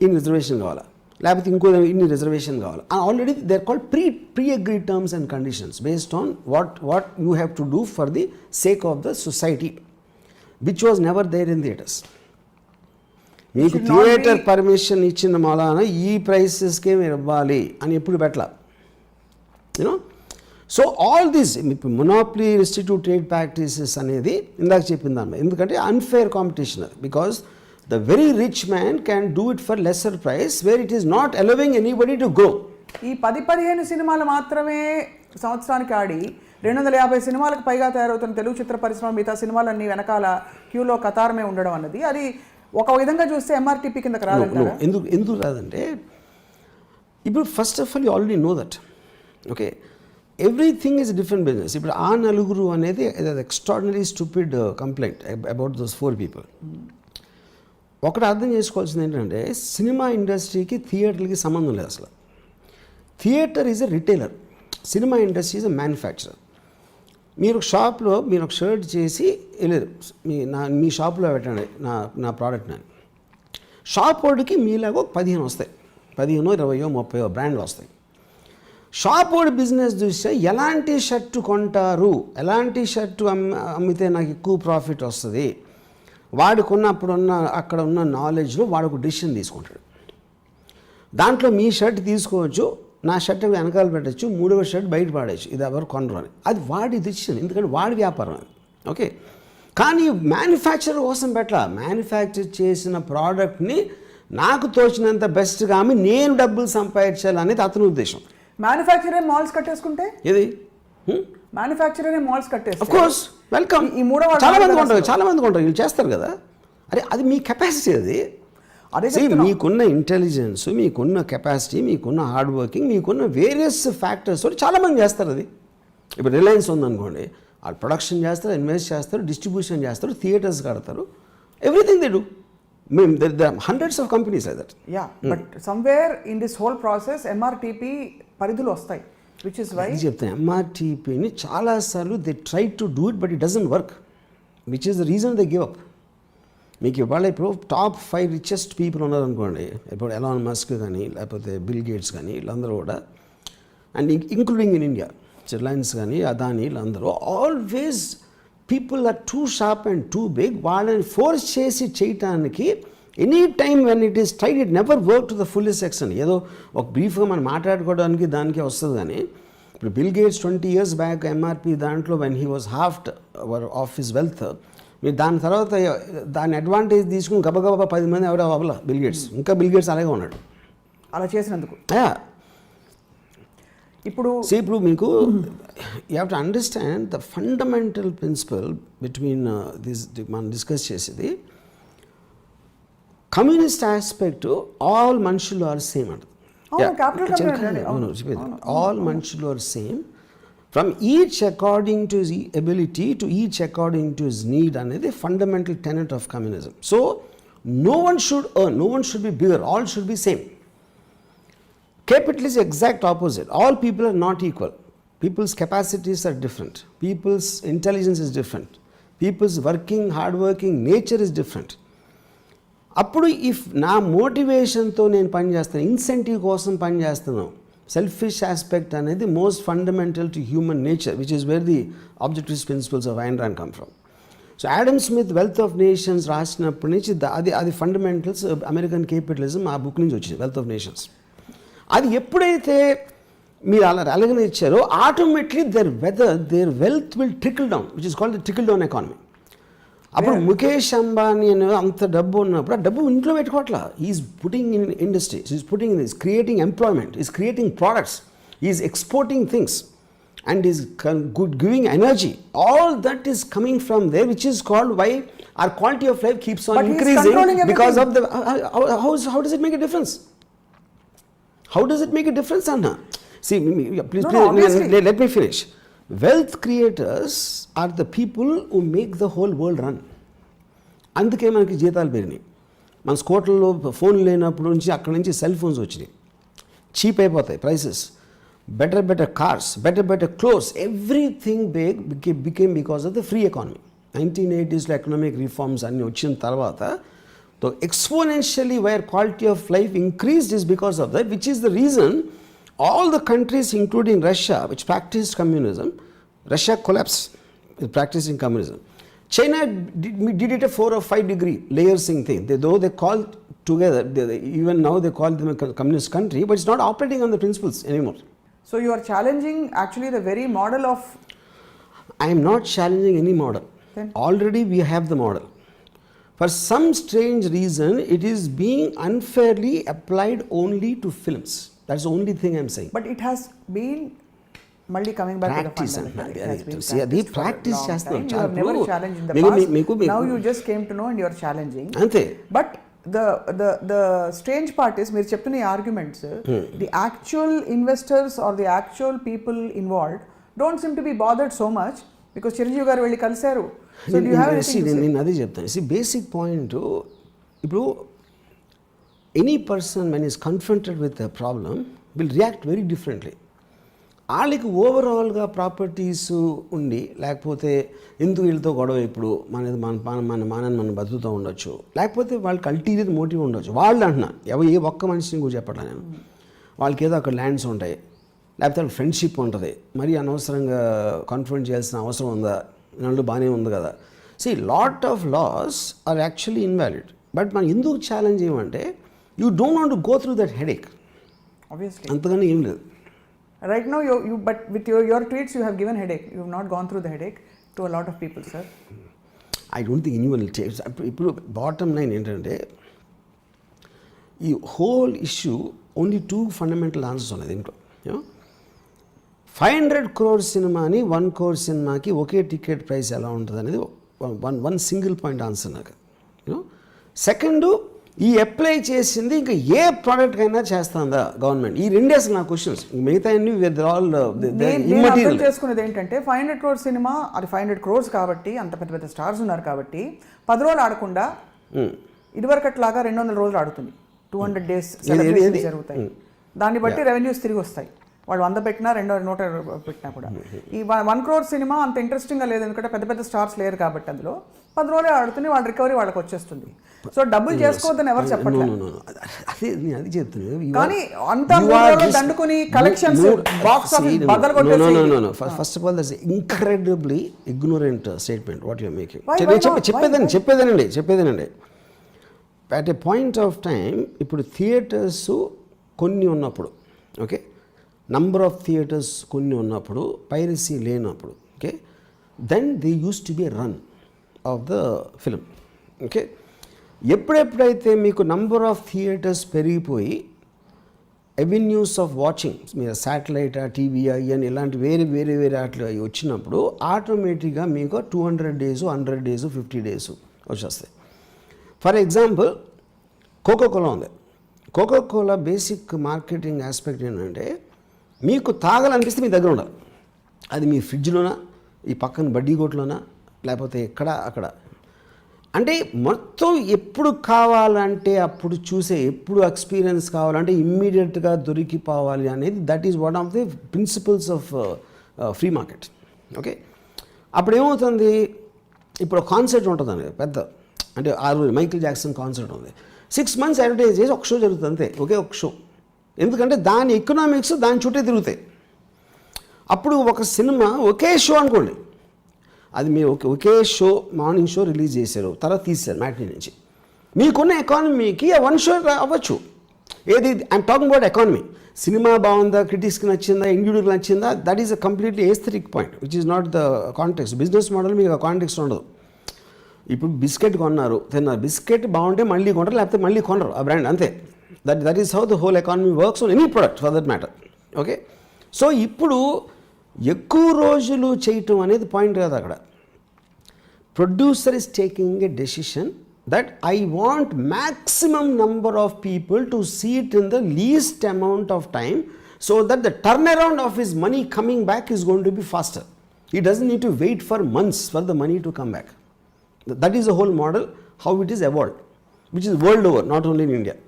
ఇన్ని రిజర్వేషన్ కావాలా, లేకపోతే ఇంకో ఇన్ని రిజర్వేషన్ కావాలి. Already they are called pre agreed terms and conditions based on what you have to do for the sake of the society, which was never there in theatres. మీకు theatre permission ఇచ్చిన మూలాన ఈ ప్రైసెస్కే మీరు ఇవ్వాలి అని ఎప్పుడు పెట్టాల, you know. So all this monopoly restrictive trade practices అనేది ఇందాక చెప్పిన దాన్ని, ఎందుకంటే అన్ఫేర్ కాంపిటీషన్ అది. Because the very rich man can do it for lesser price where it is not allowing anybody to grow. ఈ 10-15 సినిమాలు మాత్రమే సంవత్సరానికి ఆడి 250 సినిమాలకు పైగా తయారవుతున్న తెలుగు చిత్ర పరిశ్రమ మిగతా సినిమాలన్నీ వెనకాల క్యూలో కతారమే ఉండడం అన్నది అది ఒక విధంగా చూస్తే ఎంఆర్టీపీ కిందకి రాదంటారా? ఎందుకు రాదంటే ఇప్పుడు first of all you already know that. Okay, everything is different business. ఇప్పుడు ఆ నలుగురు అనేది extraordinary stupid complaint about those 4 people. ఒకటి అర్థం చేసుకోవాల్సింది ఏంటంటే సినిమా ఇండస్ట్రీకి థియేటర్కి సంబంధం లేదు అసలు. Theatre is a retailer, cinema industry is a manufacturer. మీరు షాప్లో మీరు ఒక షర్ట్ చేసి వెళ్ళారు, మీ షాప్లో పెట్టండి నా ప్రోడక్ట్ని. షాప్ వాడికి మీలాగో 15 వస్తాయి, 15, 20, 30 బ్రాండ్లు వస్తాయి. షాప్ వాడి బిజినెస్ చూస్తే ఎలాంటి షర్టు కొంటారు, ఎలాంటి షర్టు అమ్మితే నాకు ఎక్కువ ప్రాఫిట్ వస్తుంది, వాడుకున్న అక్కడ ఉన్న నాలెడ్జ్లో వాడు ఒక డిసిషన్ తీసుకుంటాడు. దాంట్లో మీ షర్ట్ తీసుకోవచ్చు, నా షర్ట్ వెనకాల పెట్టచ్చు, 3వ షర్ట్ బయట పాడేయచ్చు, ఇది ఎవరు కొనరు అని. అది వాడి డిసిషన్, ఎందుకంటే వాడి వ్యాపారం అది. ఓకే, కానీ మ్యానుఫ్యాక్చర్ కోసం పెట్టాల. మ్యానుఫ్యాక్చర్ చేసిన ప్రోడక్ట్ని నాకు తోచినంత బెస్ట్గా అమ్మి నేను డబ్బులు సంపాదించాలనేది అతని ఉద్దేశం. మ్యానుఫ్యాక్చరే మాల్స్ కట్టేసుకుంటే ఇది మ్యానుఫ్యాక్చరర్ మాల్స్ కట్టేస్తారు. Of course welcome. ఈ మూడో చాలా మంది కొంటారు, వీళ్ళు చేస్తారు కదా. అది మీ కెపాసిటీ. అదే మీకున్న ఇంటెలిజెన్స్, మీకున్న కెపాసిటీ, మీకున్న హార్డ్ వర్కింగ్, మీకున్న వేరియస్ ఫ్యాక్టర్స్ తోటి చాలామంది చేస్తారు. అది ఇప్పుడు రిలయన్స్ ఉందనుకోండి, వాళ్ళు ప్రొడక్షన్ చేస్తారు, ఇన్వెస్ట్ చేస్తారు, డిస్ట్రిబ్యూషన్ చేస్తారు, థియేటర్స్ కడతారు, everything they do. Hundreds of companies like that. Ya, but somewhere in this whole process MRTP పరిధులు వస్తాయి. విచ్ ఇస్ వై చెప్తాను, ఎంఆర్టీపీని చాలాసార్లు they try to do it but it doesn't work, which is the reason they give up. మీకు ఇవాళ ఇప్పుడు top 5 richest people ఉన్నారనుకోండి, ఇప్పుడు ఎలాన్ మస్క్ కానీ లేకపోతే బిల్ గేట్స్ కానీ వీళ్ళందరూ కూడా, and including in India Reliance కానీ అదానీ వీళ్ళందరూ always people are too sharp and too big. వాళ్ళని ఫోర్స్ చేసి చేయటానికి any time when it is tried it never work to the fullest extent. ఏదో ఒక బ్రీఫ్గా మనం మాట్లాడుకోవడానికి దానికి వస్తుంది. కానీ ఇప్పుడు Bill Gates 20 years back MRP దాంట్లో when he was half of his wealth, మీరు దాని తర్వాత దాని అడ్వాంటేజ్ తీసుకుని గబగబా 10 మంది ఎవరో అవ్వాల బిల్ గేట్స్. ఇంకా బిల్ గేట్స్ అలాగే ఉన్నాడు అలా చేసినందుకు. ఇప్పుడు మీకు you have to understand the fundamental principle between this మనం డిస్కస్ చేసేది. కమ్యూనిస్ట్ ఆస్పెక్ట్ ఆల్ మనుషులు ఆర్ సేమ్ అంట. అవును, చెప్పేది ఆల్ మనుషులు are same. From each according to his ability to each according to his need అనేది fundamental tenet of communism. So no one should earn, no one should be bigger, all should be same. Capital is exact opposite. All people are not equal. People's capacities are different. People's intelligence is different. People's working, hardworking nature is different. అప్పుడు if నా మోటివేషన్తో నేను పనిచేస్తాను, incentive కోసం పనిచేస్తున్నాను, selfish aspect అనేది most fundamental to human nature, which is where the objectives principles of Ayn Rand come from. So Adam Smith Wealth of Nations రాసినప్పటి నుంచి అది ఫండమెంటల్స్ అమెరికన్ క్యాపిటలిజం ఆ బుక్ నుంచి వచ్చింది, వెల్త్ ఆఫ్ నేషన్స్. అది ఎప్పుడైతే మీరు అలాగనే ఇచ్చారో automatically there wealth will trickle down, which is called the trickle down economy. అప్పుడు ముఖేష్ అంబానీ అనే అంత డబ్బు ఉన్నప్పుడు ఆ డబ్బు ఇంట్లో పెట్టుకోవట్లా. Is putting in industries, is putting in, is creating employment, is creating products, is exporting things and is giving energy. All that is coming from there, which is called why our quality of life keeps on increasing because of the how does it make a difference? How does it make a difference, Anna? See, please, let me finish. Wealth creators are the people who make the whole world run. అందుకే మనకి జీతాలు పెరిగినాయి. మన స్కోట్లలో phone లేనప్పుడు నుంచి అక్కడి నుంచి cell phones వచ్చినాయి, చీప్ అయిపోతాయి prices, better cars, better clothes, everything became because of the free economy. 1980s లో economic reforms అన్ని వచ్చిన తర్వాత so exponentially where quality of life increased is because of that, which is the reason all the countries including Russia which practiced communism, Russia collapsed with practicing communism. China did it a 4 or 5 degree layering thing. Though they called together, even now they call them a communist country, but it's not operating on the principles anymore. So you are challenging actually the very model of... I am not challenging any model. Then? Already we have the model. For some strange reason, it is being unfairly applied only to films. That's the only thing I am saying. But it has been మళ్ళీ coming back practice to the fundamental. See, అది practice చేస్తాం. You have never challenged in the past. Now you just came to know and you are challenging. అంతే. But the strange part is మీరు చెప్తున్న ఈ arguments, the actual investors or the actual people involved don't seem to be bothered so much because Chiranjeevi గారు వెళ్ళి కలిశారు. So do you have anything to say? నేను అదే చెప్తాను. బేసిక్ పాయింట్, ఇప్పుడు any person when is confronted with a problem will react very differently. వాళ్ళకి ఓవరాల్గా properties ఉండి, లేకపోతే ఎందుకు వీళ్ళతో గొడవ, ఇప్పుడు మనం బతుకుతూ ఉండొచ్చు, లేకపోతే వాళ్ళకి అల్టీరియర్ మోటివ్ ఉండొచ్చు. వాళ్ళు అంటున్నా ఏ ఒక్క మనిషిని కూడా చెప్పట్లా నేను, వాళ్ళకి ఏదో అక్కడ ల్యాండ్స్ ఉంటాయి, లేకపోతే వాళ్ళకి ఫ్రెండ్షిప్ ఉంటుంది, మరీ అనవసరంగా కాన్ఫ్రంట్ చేయాల్సిన అవసరం ఉందా, నన్ను బాగానే ఉంది కదా. Lot of laws are actually invalid. But మనం ఎందుకు ఛాలెంజ్ చేయమంటే you don't want to go through that headache. Obviously. అంతగానే ఏం లేదు. Right now, you but with your tweets, you have given headache. You have not gone through the headache to a lot of people, sir. I don't think anyone will take. ఇప్పుడు bottom line ఏంటంటే, ఈ whole issue only 2 fundamental answers ఉన్నాయి దీంట్లో. 500 crore సినిమాని 1 crore సినిమాకి ఒకే ticket price ఎలా ఉంటుంది అనేది వన్ సింగిల్ పాయింట్ ఆన్సర్ నాకు. సెకండ్, ఈ అప్లై చేసింది ఇంకా ఏ ప్రోడక్ట్ అయినా చేస్తుందా గవర్నమెంట్? ఈ రెండే అసలు నా క్వశ్చన్స్. మిగతా అర్థం చేసుకునేది ఏంటంటే 500 crore సినిమా, అది 500 crores కాబట్టి, అంత పెద్ద పెద్ద స్టార్స్ ఉన్నారు కాబట్టి 10 రోజులు ఆడకుండా ఇదివరకట్లాగా 200 రోజులు ఆడుతుంది. 200 days జరుగుతాయి. దాన్ని బట్టి రెవెన్యూస్ తిరిగి వస్తాయి. వాళ్ళు 100 పెట్టినా 200 పెట్టినా కూడా. ఈ 1 crore సినిమా అంత ఇంట్రెస్టింగ్గా లేదు, ఎందుకంటే పెద్ద పెద్ద స్టార్స్ లేరు కాబట్టి అందులో 10 రోజులే ఆడుతుంది, వాళ్ళ రికవరీ వాళ్ళకి వచ్చేస్తుంది. సో డబ్బులు చేసుకోవద్దని ఎవరు చెప్పట్లేదు. అది చెప్తున్నాను. కానీ అంతా దండుకుని కలెక్షన్స్ బాక్స్ ఆఫీస్ బద్దలు కొట్టేసి. First of all that's incredibly ignorant statement what you are making. చెప్పేదేనండి at a point of time, ఇప్పుడు థియేటర్స్ కొన్ని ఉన్నప్పుడు, ఓకే, నంబర్ ఆఫ్ థియేటర్స్ కొన్ని ఉన్నప్పుడు, పైరసీ లేనప్పుడు, okay, then they used to be run of the film. Okay, ఎప్పుడెప్పుడైతే మీకు number of theatres పెరిగిపోయి అవెన్యూస్ ఆఫ్ వాచింగ్, మీరు శాటిలైటా, టీవీయా, ఇవన్నీ ఇలాంటి వేరే అట్లా వచ్చినప్పుడు ఆటోమేటిక్గా మీకు 200 days, 100 days, 50 days వచ్చేస్తాయి. ఫర్ ఎగ్జాంపుల్, కోకోకోలా ఉంది. కోకోకోలా బేసిక్ మార్కెటింగ్ ఆస్పెక్ట్ ఏంటంటే, మీకు తాగాలనిపిస్తే మీ దగ్గర ఉండాలి. అది మీ ఫ్రిడ్జ్లోనా, ఈ పక్కన బడ్డీ కొట్లోనా, లేకపోతే ఎక్కడ అక్కడ. అంటే మొత్తం ఎప్పుడు కావాలంటే అప్పుడు చూసే, ఎప్పుడు ఎక్స్పీరియన్స్ కావాలంటే ఇమ్మీడియట్గా దొరికిపోవాలి అనేది that is one of the principles of free market. Okay, అప్పుడు ఏమవుతుంది, ఇప్పుడు కాన్సర్ట్ ఉంటుందండి పెద్ద, అంటే 6 మైకిల్ జాక్సన్ కాన్సర్ట్ ఉంది, 6 months అడ్వర్టైజ్ చేసి ఒక షో జరుగుతుంది అంతే, ఒకే ఒక షో. ఎందుకంటే దాని ఎకనామిక్స్ దాని చుట్టే తిరుగుతాయి. అప్పుడు ఒక సినిమా ఒకే షో అనుకోండి, అది మీరు ఒకే షో మార్నింగ్ షో రిలీజ్ చేశారు, తర్వాత తీశారు మ్యాట్నీ నుంచి, మీకున్న ఎకానమీకి 1 షో అవ్వచ్చు. ఏది I'm talking about economy. Cinema బాగుందా, క్రిటిక్స్కి నచ్చిందా, ఇండివిజువల్కి నచ్చిందా, that is a completely aesthetic point which is not the context. Business model మీకు కాంటెక్స్ట్ ఉండదు. ఇప్పుడు బిస్కెట్ కొన్నారు, తిన్నారు, బిస్కెట్ బాగుంటే మళ్ళీ కొంటారు, లేకపోతే మళ్ళీ కొనరు ఆ బ్రాండ్, అంతే. That is how the whole economy works on any product for that matter. Okay, so ఇప్పుడు ఎక్కువ రోజులు చేయటం అనేది పాయింట్ కాదు అక్కడ. Producer is taking a decision that I want maximum number of people to see it in the least amount of time so that the turnaround of his money coming back is going to be faster. He doesn't need to wait for months for the money to come back. That is the whole model, how it is evolved, which is world over, not only in India.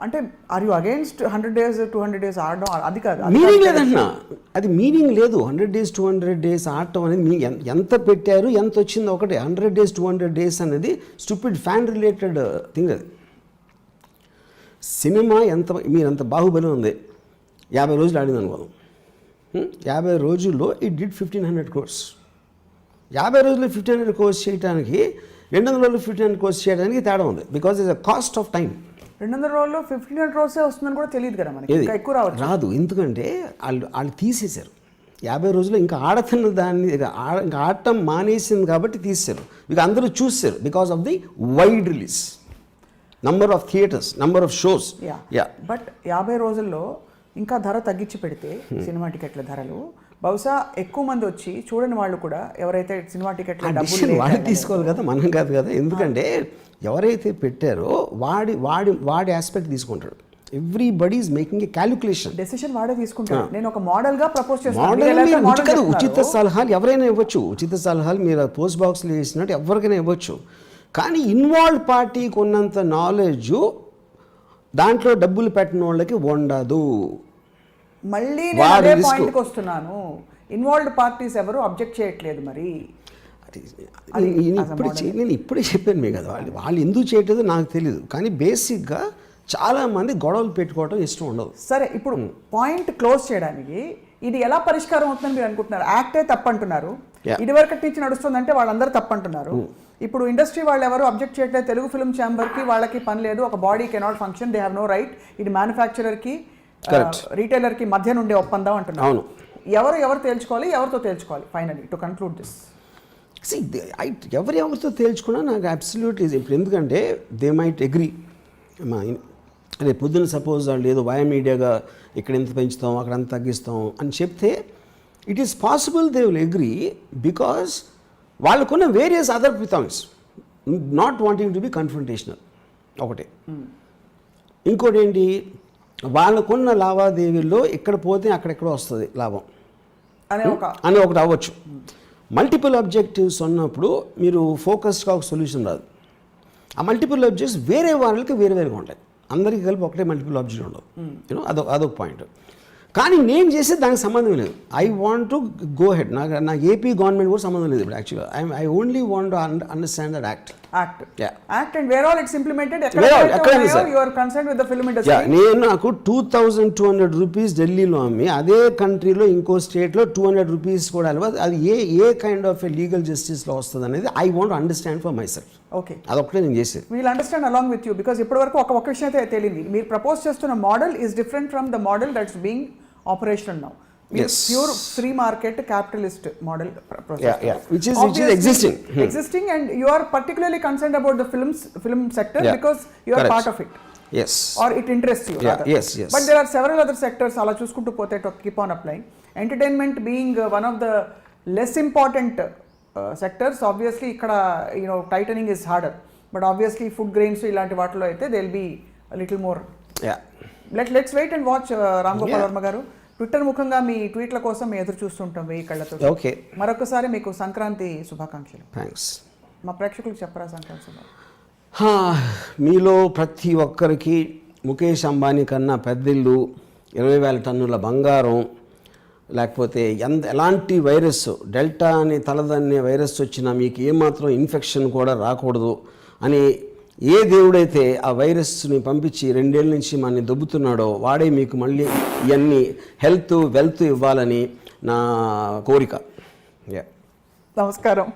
అంటే are you against 100 days 200 days ఆడడం? అది కాదు, meaning లేదన్నా, అది meaning లేదు. 100 days 200 days ఆడటం అనేది మీ ఎంత పెట్టారు, ఎంత వచ్చింది ఒకటే. 100 days 200 days అనేది స్టూపిడ్ ఫ్యాన్ రిలేటెడ్ థింగ్. అది సినిమా ఎంత, మీరు అంత బాహుబలి ఉంది 50 రోజులు ఆడింది అనుకోదాం, 50 రోజుల్లో ఇట్ డిడ్ 1500 crores. 50 రోజుల్లో 1500 crores చేయడానికి 200 రోజుల్లో 1500 crores చేయడానికి తేడా ఉంది, because is a cost of time. 200 రోజుల్లో 1500 crores వస్తుందని కూడా తెలియదు కదా మనకి, ఇంకా ఎక్కువ రాదు. ఎందుకంటే వాళ్ళు తీసేశారు 50 రోజుల్లో, ఇంకా ఆడుతున్న దాన్ని ఇంకా ఆడటం మానేసింది కాబట్టి తీసేశారు. ఇక అందరూ చూసారు because of the wide release, number of theatres, number of shows. But 50 రోజుల్లో ఇంకా ధర తగ్గించి పెడితే సినిమా టికెట్ల ధరలు, బహుశా ఎక్కువ మంది వచ్చి చూడని వాళ్ళు కూడా, ఎవరైతే సినిమా టికెట్ల డబ్బులు వాళ్ళు తీసుకోవాలి కదా, మనం కాదు కదా. ఎందుకంటే ఎవరైతే పెట్టారో వాడి ఆస్పెక్ట్ తీసుకుంటాడు. Everybody is making a calculation, decision వాడే తీసుకుంటాడు. నేను ఒక మోడల్ గా ప్రపోజ్ చేస్తాను. ఉచిత సలహాలు ఎవరైనా ఇవ్వచ్చు, ఉచిత సలహాలు మీరు పోస్ట్ బాక్స్లో వేసినట్టు ఎవరికైనా ఇవ్వచ్చు. కానీ ఇన్వాల్వ్ పార్టీకి ఉన్నంత నాలెడ్జ్ దాంట్లో డబ్బులు పెట్టిన వాళ్ళకి ఉండదు. మళ్ళీ నేను అదే పాయింట్కి వస్తున్నాను, ఇన్వాల్వ్డ్ పార్టీస్ ఎవరు అబ్జెక్ట్ చేయట్లేదు. మరి నేను ఇప్పుడే చెప్పాను మీకు కదా, వాళ్ళు ఎందుకు చేయట్లేదో నాకు తెలియదు. కానీ బేసిక్గా చాలామంది గొడవలు పెట్టుకోవడం ఇష్టం ఉండదు. సరే, ఇప్పుడు పాయింట్ క్లోజ్ చేయడానికి ఇది ఎలా పరిష్కారం అవుతుందని మీరు అనుకుంటున్నారు? యాక్టే తప్పంటున్నారు, ఇదివరకటి నుంచి నడుస్తుందంటే వాళ్ళందరూ తప్పంటున్నారు. ఇప్పుడు ఇండస్ట్రీ వాళ్ళు ఎవరు అబ్జెక్ట్ చేయట్లేదు. తెలుగు ఫిల్మ్ ఛాంబర్కి వాళ్ళకి పని లేదు, ఒక body cannot function, they have no right. ఇది మ్యానుఫ్యాక్చరర్కి రీటైలర్కి మధ్య నుండే ఒప్పందం అంటున్నారు. ఎవరు తేల్చుకోవాలి, ఎవరితో తేల్చుకోవాలి ఫైనలీ టు కన్క్లూడ్ దిస్? ఎవరితో తేల్చుకున్నా నాకు అబ్సల్యూట్లీ. ఇప్పుడు ఎందుకంటే దే మైట్ అగ్రీ, అదే పొద్దున్న సపోజ్ వాళ్ళు ఏదో వయా మీడియాగా ఇక్కడ ఎంత పెంచుతాం అక్కడ ఎంత తగ్గిస్తాం అని చెప్తే it is possible they will agree, because వాళ్ళకున్న various other things, not wanting to be confrontational ఒకటి. ఇంకోటి ఏంటి, వాళ్ళకున్న లావాదేవీల్లో ఇక్కడ పోతే అక్కడెక్కడో వస్తుంది లాభం అని ఒకటి అవ్వచ్చు. మల్టిపుల్ ఆబ్జెక్టివ్స్ ఉన్నప్పుడు మీరు ఫోకస్డ్గా ఒక సొల్యూషన్ రాదు. ఆ మల్టిపుల్ ఆబ్జెక్ట్స్ వేరే వాళ్ళకి వేరుగా ఉంటాయి, అందరికీ కలిపి ఒకటే మల్టిపుల్ ఆబ్జెక్ట్ ఉండదు. అదొక పాయింట్. కానీ నేను చేసేది దానికి సంబంధం లేదు. I want to go head. నాకు ఏపీ గవర్నమెంట్ కూడా సంబంధం లేదు ఇప్పుడు. యాక్చువల్గా I only want to understand that act. And where all it's implemented, you are concerned with the film industry. నేను నాకు 2200 రూపీస్ ఢిల్లీలో అమ్మి అదే కంట్రీలో ఇంకో స్టేట్లో 200 రూపీస్ కూడా అది ఏ కైండ్ ఆఫ్ లీగల్ జస్టిస్లో వస్తుంది అనేది I want understand for my self. Okay, అదొకటే నేను చేసేది. Wheel understand along with you, because ఇప్పటివరకు ఒక విషయం అయితే తెలియదు. మీరు ప్రపోజ్ చేస్తున్న model is different from the model that's being operational now. Yes, pure free market capitalist model process. Yeah, which is existing and you are particularly concerned about the film sector because you are part of it. Yes, or it interests you. Yes. But there are several other sectors ala chuskuntu pothe to keep on applying. Entertainment being one of the less important sectors, obviously ikkada tightening is harder, but obviously food grains ilanti vaatlo aithe there will be a little more. Let's wait and watch. Ram Gopal Verma garu, Twitter ముఖంగా మీ ట్వీట్ల కోసం మేము ఎదురు చూస్తుంటాం వెయ్యి కళ్ళతో. Okay, మరొకసారి మీకు సంక్రాంతి శుభాకాంక్షలు. థ్యాంక్స్. మా ప్రేక్షకులకు చెప్పరా సంక్రాంతి శుభాకాంక్షలు? మీలో ప్రతి ఒక్కరికి ముఖేష్ అంబానీ కన్నా పెద్దిల్లు, 20,000 టన్నుల బంగారం, లేకపోతే ఎలాంటి వైరస్, డెల్టా అని తలదన్నే వైరస్ వచ్చినా మీకు ఏమాత్రం ఇన్ఫెక్షన్ కూడా రాకూడదు అని ఏ దేవుడైతే ఆ వైరస్ని పంపించి 2 ఏళ్ళ నుంచి మనని దొబ్బుతున్నాడో వాడే మీకు మళ్ళీ ఇవన్నీ హెల్త్ వెల్త్ ఇవ్వాలని నా కోరిక. నమస్కారం.